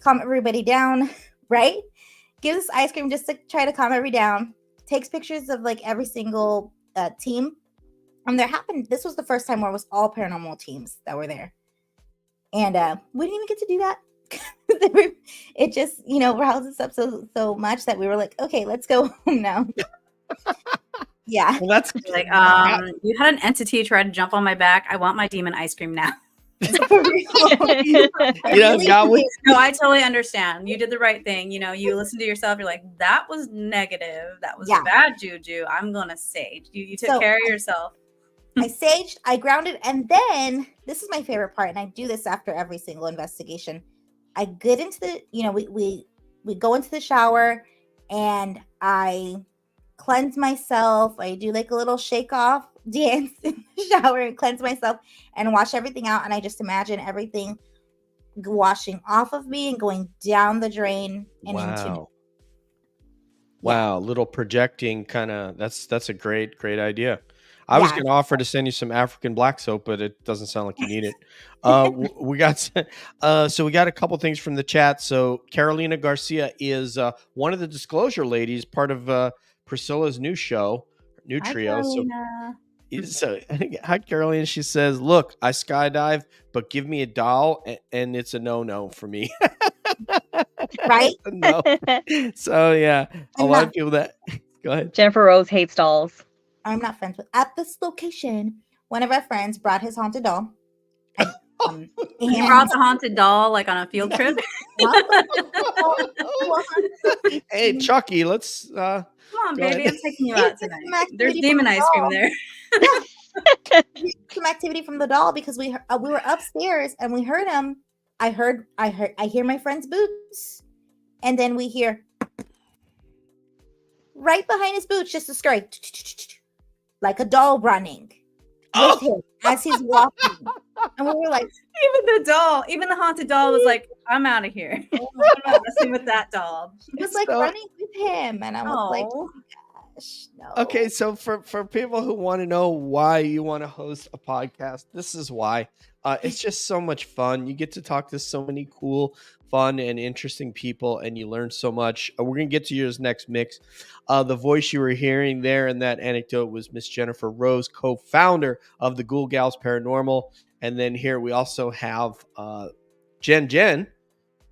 calm everybody down, right? Gives us ice cream just to try to calm everybody down. Takes pictures of like every single team, and this was the first time where it was all paranormal teams that were there. And we didn't even get to do that. It just, roused us up so much that we were like, okay, let's go home now. Yeah.
Well, that's like, you had an entity try to jump on my back. I want my demon ice cream now.
No,
I totally understand. You did the right thing. You listen to yourself. You're like, that was negative. That was bad juju. I'm going to sage. You took care of yourself.
I saged, I grounded, and then this is my favorite part, and I do this after every single investigation. I get into the, we go into the shower, and I cleanse myself. I do like a little shake off dance in the shower and cleanse myself and wash everything out. And I just imagine everything washing off of me and going down the drain and into me.
Wow, little projecting kind of, that's a great idea. I was going to offer to send you some African black soap, but it doesn't sound like you need it. We got a couple things from the chat. So Carolina Garcia is one of the Disclosure ladies, part of Priscilla's new show, new trio. So hi, Carolina. She says, "Look, I skydive, but give me a doll, and it's a no for me."
Right?
No. So yeah, a lot of people that. Go ahead.
Jennifer Rose hates dolls.
I'm not friends with. At this location, one of our friends brought his haunted doll.
He brought the haunted doll like on a field trip.
Hey, Chucky, let's.
Come on, baby, I'm taking you out tonight. There's demon ice cream there.
Some activity from the doll because we were upstairs and we heard him I hear my friend's boots, and then we hear right behind his boots just a scurry, like a doll running with him as he's walking. And we were like,
even the haunted doll was like, I'm out of here. I'm not messing with that doll.
he was like running with him, and I was like, oh my gosh, no.
Okay, so for people who want to know why you want to host a podcast, this is why. It's just so much fun. You get to talk to so many cool, fun, and interesting people, and you learn so much. We're going to get to yours next mix. The voice you were hearing there in that anecdote was Miss Jennifer Rose, co-founder of the Ghoul Gals Paranormal. And then here we also have Jen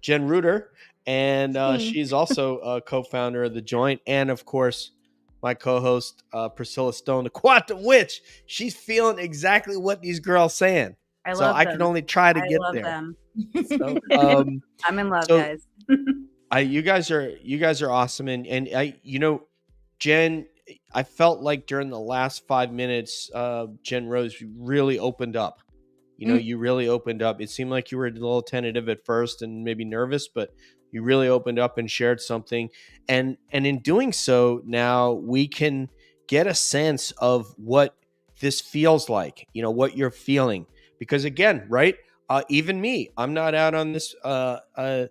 Reuter, and she's also a co-founder of The Joint. And, of course, my co-host, Priscilla Stone, the Quantum Witch. She's feeling exactly what these girls saying. I can only try to get there.
Them.
So,
I'm in love, guys.
You guys are awesome, and I, Jen, I felt like during the last 5 minutes, Jen Rose really opened up. You really opened up. It seemed like you were a little tentative at first and maybe nervous, but you really opened up and shared something. And in doing so, now we can get a sense of what this feels like, what you're feeling. Because again, right? Even me, I'm not out on this in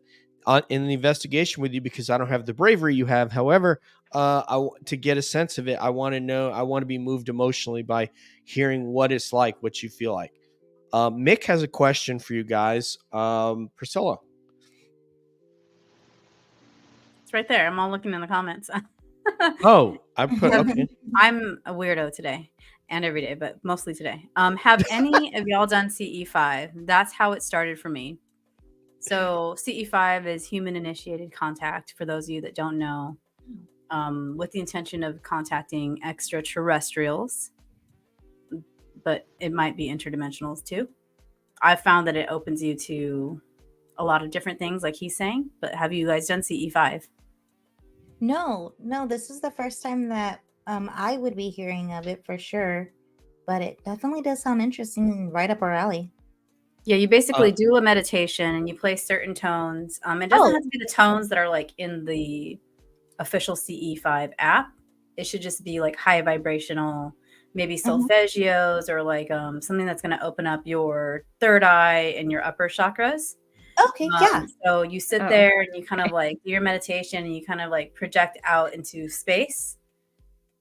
the investigation with you because I don't have the bravery you have. However, to get a sense of it, I want to know, I want to be moved emotionally by hearing what it's like, what you feel like. Mick has a question for you guys. Priscilla.
It's right there. I'm all looking in the comments.
Oh, okay.
I'm a weirdo today and every day, but mostly today. Have any of y'all done CE5? That's how it started for me. So CE5 is human initiated contact, for those of you that don't know, with the intention of contacting extraterrestrials, but it might be interdimensionals too. I've found that it opens you to a lot of different things, like he's saying. But have you guys done CE5?
No, this is the first time that I would be hearing of it for sure, but it definitely does sound interesting and right up our alley.
Yeah, you basically do a meditation and you play certain tones. It doesn't have to be the tones that are like in the official CE5 app. It should just be like high vibrational, maybe solfeggios or like something that's going to open up your third eye and your upper chakras.
Okay, yeah.
So you sit there and you kind of like do your meditation and you kind of like project out into space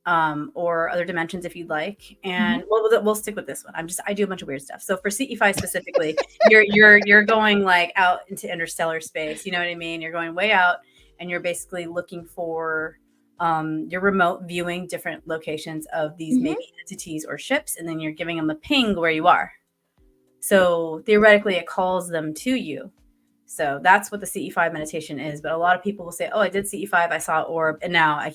or other dimensions if you'd like. And we'll stick with this one. I do a bunch of weird stuff. So for CE5 specifically, you're going like out into interstellar space. You know what I mean? You're going way out and you're basically looking for you're remote viewing different locations of these maybe entities or ships, and then you're giving them a ping where you are. So theoretically, it calls them to you. So that's what the CE5 meditation is. But a lot of people will say, "Oh, I did CE5. I saw orb, and now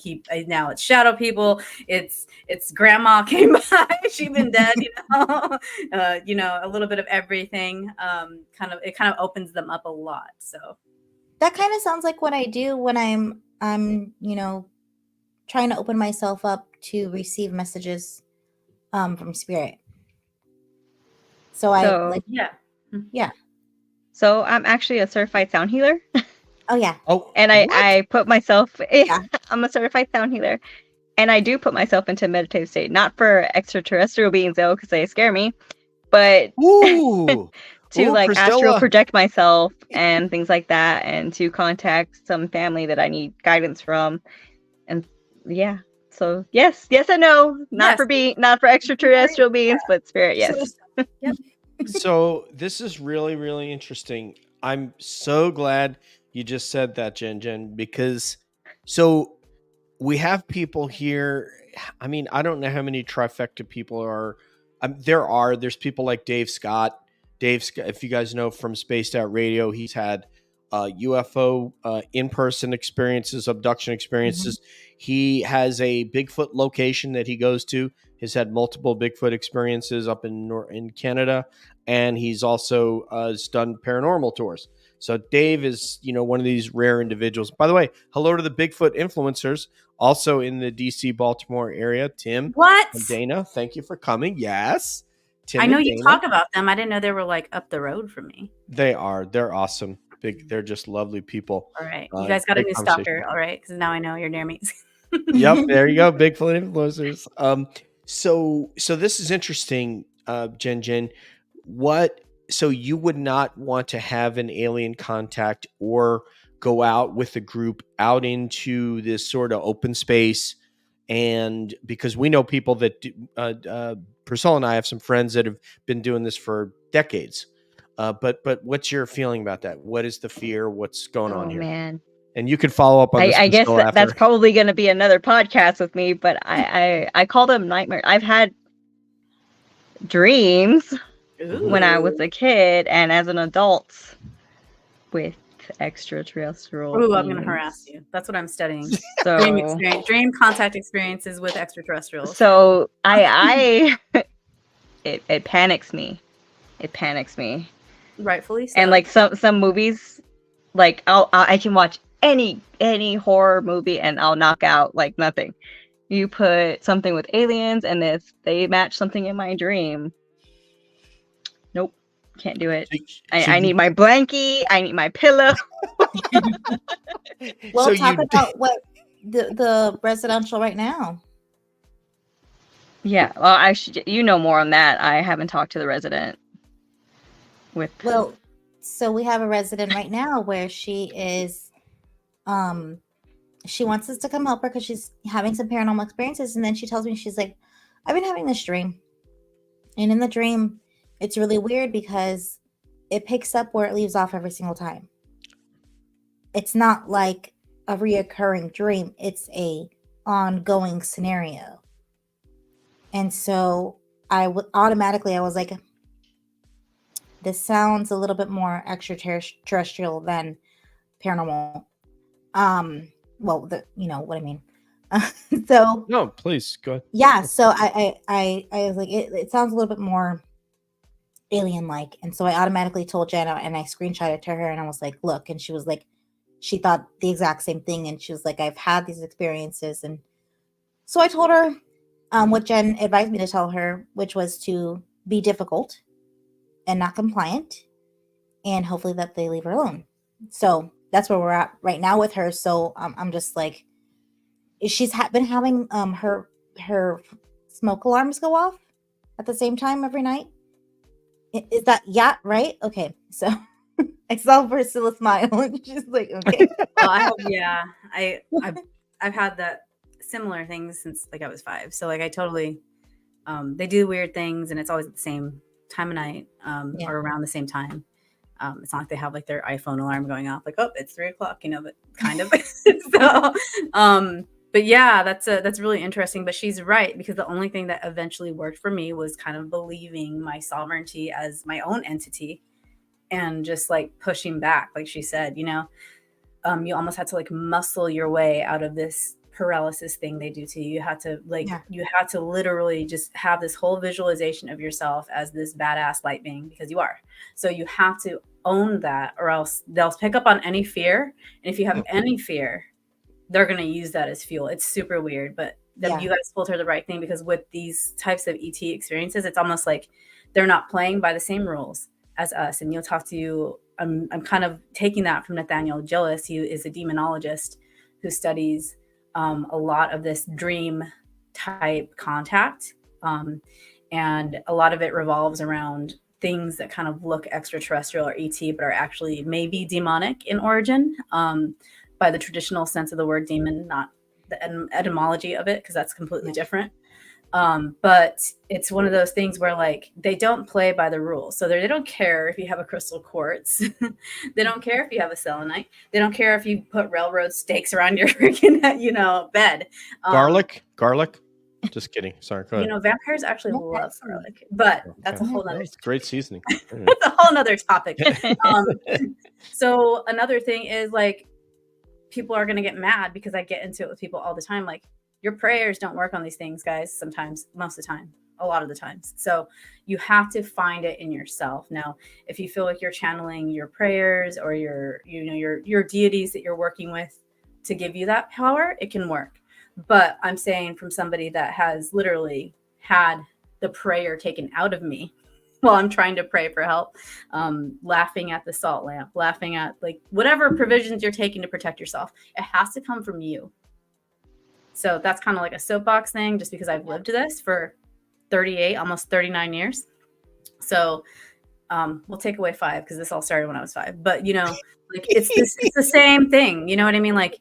now it's shadow people. It's grandma came by. She's been dead. A little bit of everything. It kind of opens them up a lot. So
that kind of sounds like what I do when I'm trying to open myself up to receive messages from spirit. Yeah.
So I'm actually a certified sound healer.
Oh yeah.
Oh, and I put myself. I'm a certified sound healer, and I do put myself into a meditative state, not for extraterrestrial beings though, because they scare me, but to Priscilla. Astral project myself and things like that, and to contact some family that I need guidance from, and yeah. So yes and no, not for extraterrestrial beings, but spirit, yes.
Yep.
So this is really, really interesting. I'm so glad you just said that, Jen, because so we have people here. I mean, I don't know how many trifecta people are. There's people like Dave Scott. If you guys know from Spaced Out Radio, he's had UFO in-person experiences, abduction experiences. He has a Bigfoot location that he goes to. He's had multiple Bigfoot experiences up in Canada, and he's also has done paranormal tours. So Dave is, one of these rare individuals. By the way, hello to the Bigfoot influencers, also in the DC, Baltimore area. Tim and Dana, thank you for coming. Yes.
I know you
Dana?
talk about them. I didn't know they were like up the road from me.
They're awesome. They're just lovely people.
All right. You guys got a
Great
new
conversation.
stalker. All right. Because now I know you're near me.
Yep, there you go. Bigfoot influencers. So this is interesting, Jen. So you would not want to have an alien contact or go out with a group out into this sort of open space, and because we know people that Priscilla and I have some friends that have been doing this for decades. But what's your feeling about that? What is the fear? What's going on
Oh
here?
man.
And you could follow up on this.
I guess
Priscilla, after.
that's probably going to be another podcast with me, but I call them nightmares. I've had dreams when I was a kid and as an adult with extraterrestrial
Ooh, I'm going to
beings.
harass you. That's what I'm studying.
So
Dream contact experiences with extraterrestrials.
So it panics me. It panics me.
Rightfully so.
And like some movies, like I can watch any horror movie and I'll knock out like nothing. You put something with aliens and they match something in my dream. Nope, can't do it. I need my blankie. I need my pillow.
Well,
So
talk
you-
about what the residential right now.
Yeah, well, you know more on that. I haven't talked to the resident.
Well, so we have a resident right now where she is, she wants us to come help her because she's having some paranormal experiences, and then she tells me, she's like, I've been having this dream, and in the dream, it's really weird because it picks up where it leaves off every single time. It's not like a reoccurring dream; it's a ongoing scenario. And so I was like, this sounds a little bit more extraterrestrial than paranormal. Well, you know what I mean. So
no, please go ahead.
yeah, so I was like, it sounds a little bit more alien-like, and so I automatically told Jenna, and I screenshotted it to her, and I was like, look, and she was like, she thought the exact same thing, and she was like, I've had these experiences, and so I told her what Jen advised me to tell her, which was to be difficult and not compliant, and hopefully that they leave her alone. So that's where we're at right now with her. So I'm just like, she's been having her smoke alarms go off at the same time every night. Is that right? Okay, so I saw Priscilla smile, and she's like, okay.
Well, I've had that similar things since like I was 5. So like I totally, they do weird things, and it's always at the same time of night, or around the same time. It's not like they have like their iPhone alarm going off, like, oh, it's 3:00, you know, but kind of. So, but yeah, that's really interesting. But she's right, because the only thing that eventually worked for me was kind of believing my sovereignty as my own entity, and just like pushing back, like she said, you know, you almost had to like muscle your way out of this paralysis thing they do to you. You had to you had to literally just have this whole visualization of yourself as this badass light being, because you are. So you have to own that, or else they'll pick up on any fear. And if you have any fear, they're going to use that as fuel. It's super weird, but you guys told her the right thing, because with these types of ET experiences, it's almost like they're not playing by the same rules as us. And you'll talk to I'm kind of taking that from Nathaniel Gillis, who is a demonologist who studies a lot of this dream type contact. And a lot of it revolves around things that kind of look extraterrestrial or ET, but are actually maybe demonic in origin, by the traditional sense of the word demon, not the etymology of it, because that's completely different. But it's one of those things where like they don't play by the rules. So they don't care if you have a crystal quartz. They don't care if you have a selenite. They don't care if you put railroad stakes around your freaking, you know, bed.
Garlic. Just kidding. Sorry. Go ahead.
You know, vampires actually love garlic, but that's a whole other.
Great seasoning.
That's a whole nother topic. So another thing is like, people are going to get mad because I get into it with people all the time. Like, your prayers don't work on these things, guys. Sometimes, most of the time, a lot of the times. So you have to find it in yourself. Now, if you feel like you're channeling your prayers or your deities that you're working with to give you that power, it can work. But I'm saying, from somebody that has literally had the prayer taken out of me while I'm trying to pray for help, laughing at the salt lamp, laughing at like whatever provisions you're taking to protect yourself. It has to come from you. So that's kind of like a soapbox thing, just because I've lived this for 38, almost 39 years. So we'll take away 5 because this all started when I was 5. But you know, like it's the same thing. You know what I mean? Like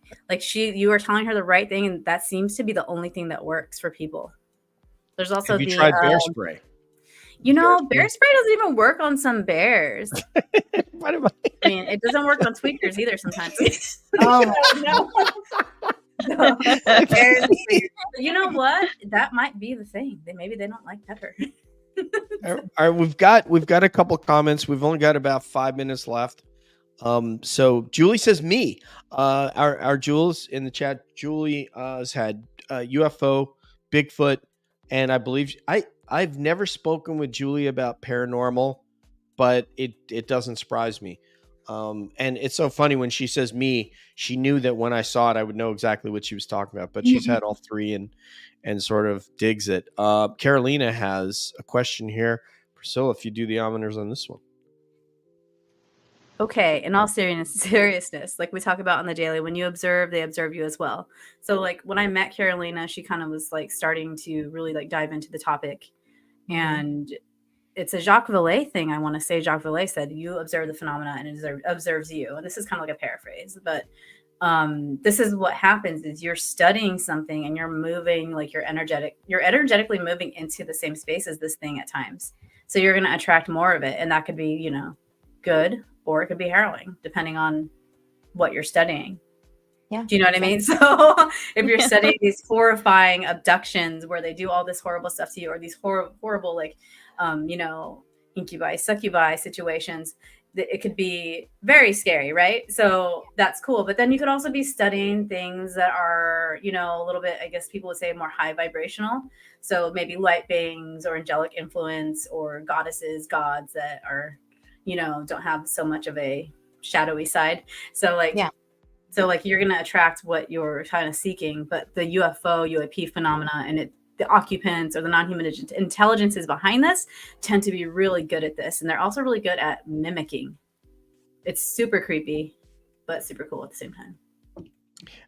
you are telling her the right thing, and that seems to be the only thing that works for people. There's also
Have you tried bear spray?
You know, bear spray doesn't even work on some bears.
What am I?
I mean, it doesn't work on tweakers either sometimes.
Oh
No. You know what? That might be the thing. Maybe they don't like pepper.
All right, we've got a couple comments. We've only got about 5 minutes left. So Julie says me. Our Jules in the chat. Julie has had UFO, Bigfoot, and I believe I've never spoken with Julie about paranormal, but it doesn't surprise me. And it's so funny when she says me, she knew that when I saw it, I would know exactly what she was talking about, but she's had all 3 and sort of digs it. Carolina has a question here. Priscilla, if you do the honors on this one.
Okay, in all seriousness, like we talk about on the daily, when you observe, they observe you as well. So like when I met Carolina, she kind of was like starting to really like dive into the topic. And it's a Jacques Vallée thing. I want to say Jacques Vallée said, you observe the phenomena and it observes you. And this is kind of like a paraphrase, but this is what happens is you're studying something and you're moving, like you're energetically moving into the same space as this thing at times. So you're going to attract more of it. And that could be, you know, good, or it could be harrowing, depending on what you're studying.
Yeah.
Do you know what I mean? So if you're studying these horrifying abductions where they do all this horrible stuff to you, or these horrible, like, you know, incubi, succubi situations, it could be very scary, right? So that's cool. But then you could also be studying things that are, you know, a little bit, I guess people would say more high vibrational. So maybe light beings or angelic influence or goddesses, gods that are, you know, don't have so much of a shadowy side. So like,
Yeah.
So like you're going to attract what you're kind of seeking, but the UFO, UAP phenomena and the occupants or the non-human intelligences behind this tend to be really good at this. And they're also really good at mimicking. It's super creepy, but super cool at the same time.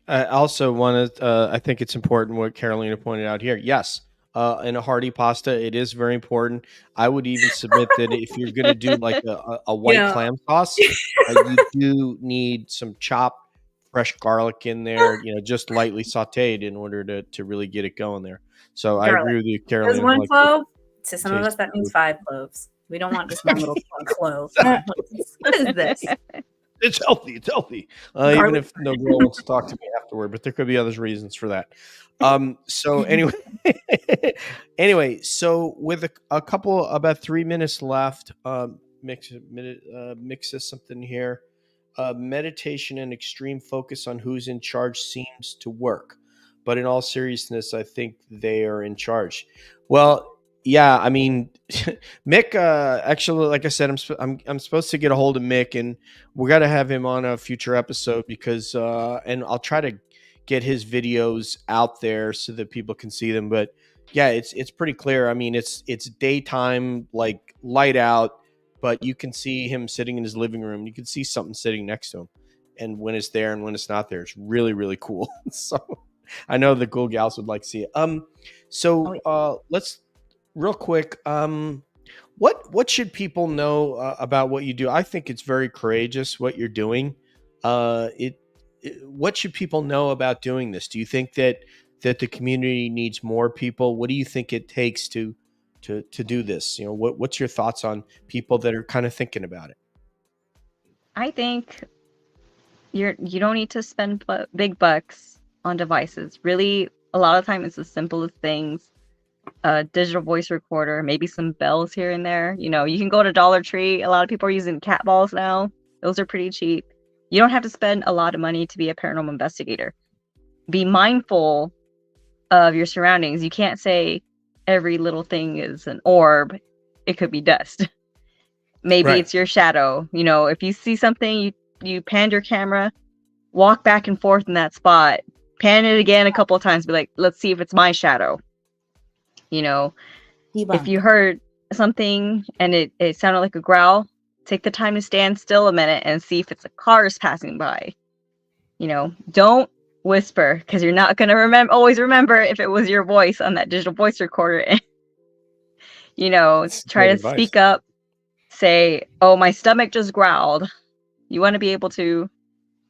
I also want to, I think it's important what Carolina pointed out here. Yes. In a hearty pasta, it is very important. I would even submit that if you're going to do like a white clam sauce, you do need some chopped fresh garlic in there, you know, just lightly sauteed in order to really get it going there. So garlic. I agree with you, Carolina.
There's one clove. To some of us, that means 5 cloves. We don't want just one little clove. What is this?
It's healthy. It's healthy. Even if no girl wants to talk to me afterward, but there could be other reasons for that. So anyway, so with a couple, about 3 minutes left, mix us something here. Meditation and extreme focus on who's in charge seems to work, but in all seriousness, I think they are in charge. Well, yeah, I mean, Mick. Actually, like I said, I'm supposed to get a hold of Mick, and we got to have him on a future episode because, and I'll try to get his videos out there so that people can see them. But yeah, it's pretty clear. I mean, it's daytime, like light out, but you can see him sitting in his living room. You can see something sitting next to him, and when it's there and when it's not there, it's really really cool. So I know the Ghoul Gals would like to see it. Let's. Real quick, what should people know about what you do? I think it's very courageous what you're doing. What should people know about doing this? Do you think that the community needs more people? What do you think it takes to do this? You know, what's your thoughts on people that are kind of thinking about it?
I think you don't need to spend big bucks on devices. Really, a lot of time it's the simplest things. A digital voice recorder, maybe some bells here and there. You know, you can go to Dollar Tree. A lot of people are using cat balls now. Those are pretty cheap. You don't have to spend a lot of money to be a paranormal investigator. Be mindful of your surroundings. You can't say every little thing is an orb. It could be dust. Maybe it's your shadow. You know, if you see something, you pan your camera, walk back and forth in that spot, pan it again a couple of times, be like, let's see if it's my shadow. You know, If you
Debunk.
heard something and it sounded like a growl, take the time to stand still a minute and see if it's a cars passing by. Don't whisper, because you're not going to always remember if it was your voice on that digital voice recorder. And
It's
try
great
to
advice.
speak up, say, oh, my stomach just growled. You want to be able to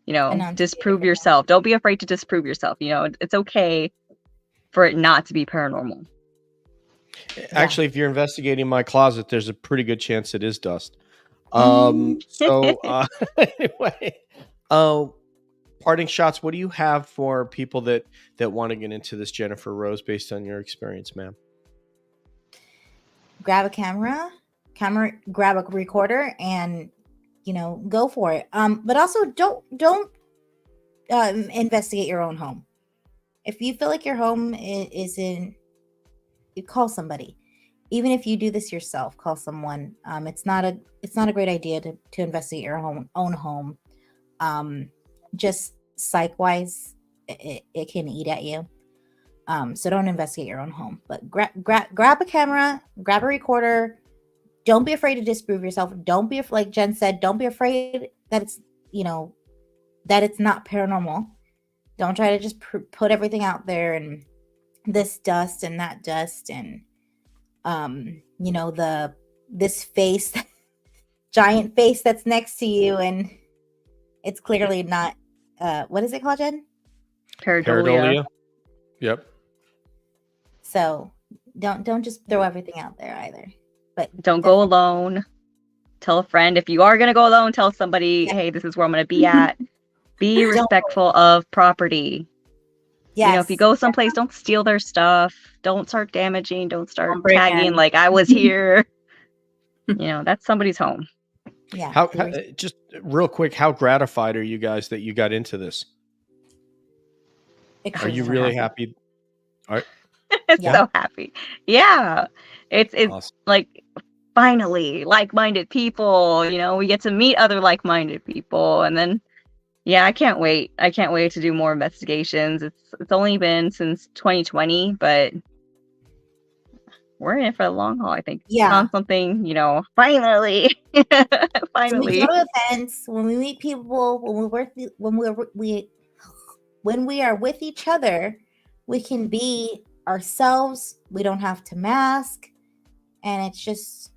Enunciate
disprove
it.
yourself. Don't be afraid to disprove yourself. It's okay for it not to be paranormal.
Actually, if you're investigating my closet, there's a pretty good chance it is dust.
Mm.
So anyway, parting shots. What do you have for people that want to get into this, Jennifer Rose, based on your experience, ma'am?
Grab a camera, grab a recorder, and go for it. But also don't investigate your own home. If you feel like your home isn't, you call somebody. Even if you do this yourself, call someone. It's not a great idea to investigate your own home. Just psych wise, it can eat at you. So don't investigate your own home, but grab a camera, grab a recorder. Don't be afraid to disprove yourself. Don't be, like Jen said, don't be afraid that it's that it's not paranormal. Don't try to just put everything out there and this dust and that dust and this face, giant face that's next to you, and it's clearly not. What is it called, Jen?
Pareidolia.
Yep.
So don't just throw everything out there either. But
don't go alone. Tell a friend. If you are going to go alone, tell somebody, hey, this is where I'm going to be at. Be respectful of property.
Yes.
If you go someplace, don't steal their stuff. Don't start damaging. Don't start tagging like I was here. That's somebody's home.
Yeah.
How just real quick, how gratified are you guys that you got into this? Are you really happy?
So happy. Yeah. It's awesome. Like, finally, like-minded people, we get to meet other like-minded people. And then, I can't wait. I can't wait to do more investigations. It's only been since 2020, but we're in it for the long haul, I think.
Yeah.
On something, finally. Finally.
When we go to events, when we meet people, when we are with each other, we can be ourselves. We don't have to mask, and it's just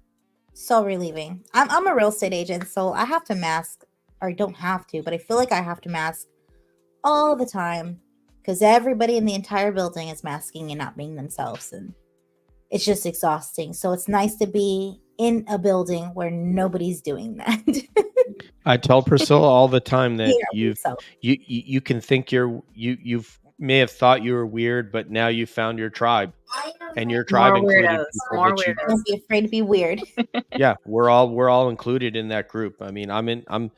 so relieving. I'm a real estate agent, so I have to mask, or don't have to, but I feel like I have to mask all the time because everybody in the entire building is masking and not being themselves, and it's just exhausting. So it's nice to be in a building where nobody's doing that.
I tell Priscilla all the time that you can think you may have thought you were weird, but now you found your tribe, and your tribe included
more weirdos.
Don't be afraid to be weird.
Yeah, we're all included in that group. I mean, I'm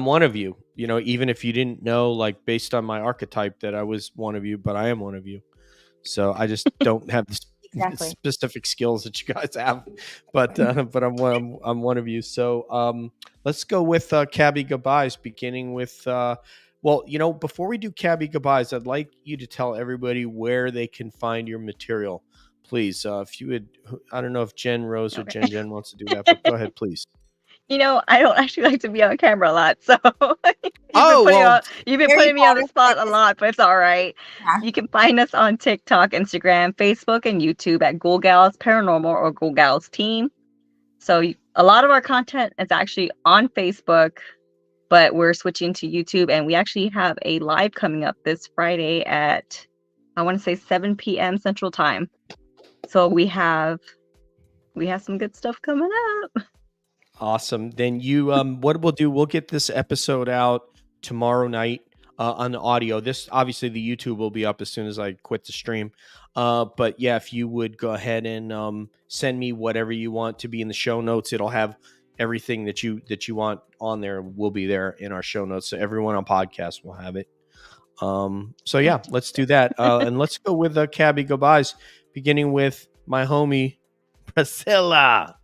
one of you. Even if you didn't know, like based on my archetype, that I was one of you, but I am one of you. So I just don't have the specific skills that you guys have, but I'm one of you. So let's go with Cabby goodbyes, beginning with. Before we do Cabby goodbyes, I'd like you to tell everybody where they can find your material, please. If you would, I don't know if Jen Rose or Jen wants to do that, but go ahead, please.
I don't actually like to be on camera a lot, so you've been putting me on the spot a lot, but it's all right. Yeah. You can find us on TikTok, Instagram, Facebook, and YouTube at Ghoul Gals Paranormal or Ghoul Gals Team. So a lot of our content is actually on Facebook, but we're switching to YouTube, and we actually have a live coming up this Friday at, I want to say 7 p.m. Central Time. So we have some good stuff coming up.
Awesome. Then what we'll do, we'll get this episode out tomorrow night on the audio. This, obviously the YouTube will be up as soon as I quit the stream. But yeah, if you would go ahead and send me whatever you want to be in the show notes, it'll have everything that you want on there will be there in our show notes. So everyone on podcast will have it. So yeah, let's do that. And let's go with Cabby goodbyes, beginning with my homie Priscilla.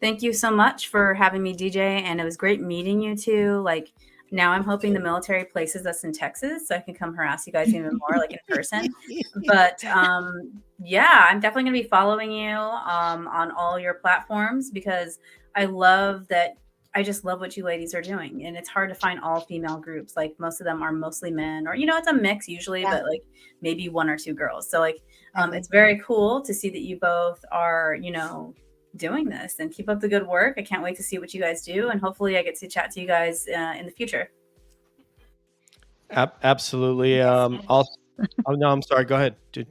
Thank you so much for having me, DJ, and it was great meeting you two. Like, Now I'm hoping the military places us in Texas so I can come harass you guys even more, like in person. But yeah, I'm definitely going to be following you on all your platforms because I love that. I just love what you ladies are doing. And it's hard to find all female groups. Like most of them are mostly men or, it's a mix usually, but like maybe 1 or 2 girls. So like, it's very cool to see that you both are, doing this, and keep up the good work. I can't wait to see what you guys do. And hopefully I get to chat to you guys in the future.
Absolutely. Oh no, I'm sorry. Go ahead, dude.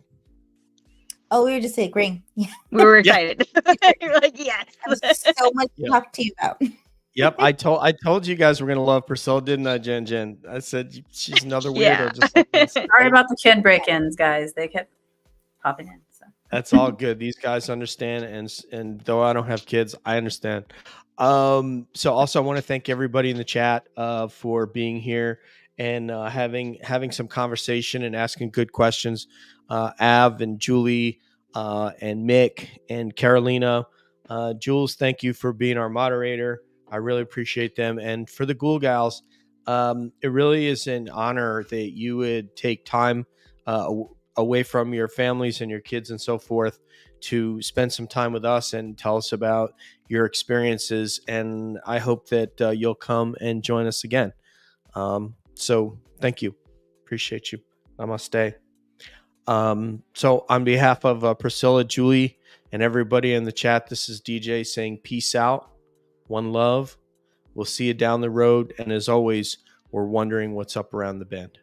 Oh, we were just agreeing. Yeah.
We were excited. You're like, yes.
So much to talk to you about.
Yep, I told you guys we're gonna love Priscilla, didn't I, Jen? I said she's another weirdo.
Yeah.
Just like us.
Sorry about the kid break-ins, guys. They kept popping in. So.
That's all good. These guys understand, and though I don't have kids, I understand. So also I want to thank everybody in the chat for being here and having some conversation and asking good questions. Av and Julie and Mick and Carolina. Jules, thank you for being our moderator. I really appreciate them. And for the Ghoul Gals, it really is an honor that you would take time away from your families and your kids and so forth to spend some time with us and tell us about your experiences. And I hope that you'll come and join us again. So thank you. Appreciate you. Namaste. So on behalf of Priscilla, Julie, and everybody in the chat, this is DJ saying peace out. One love. We'll see you down the road. And as always, we're wondering what's up around the bend.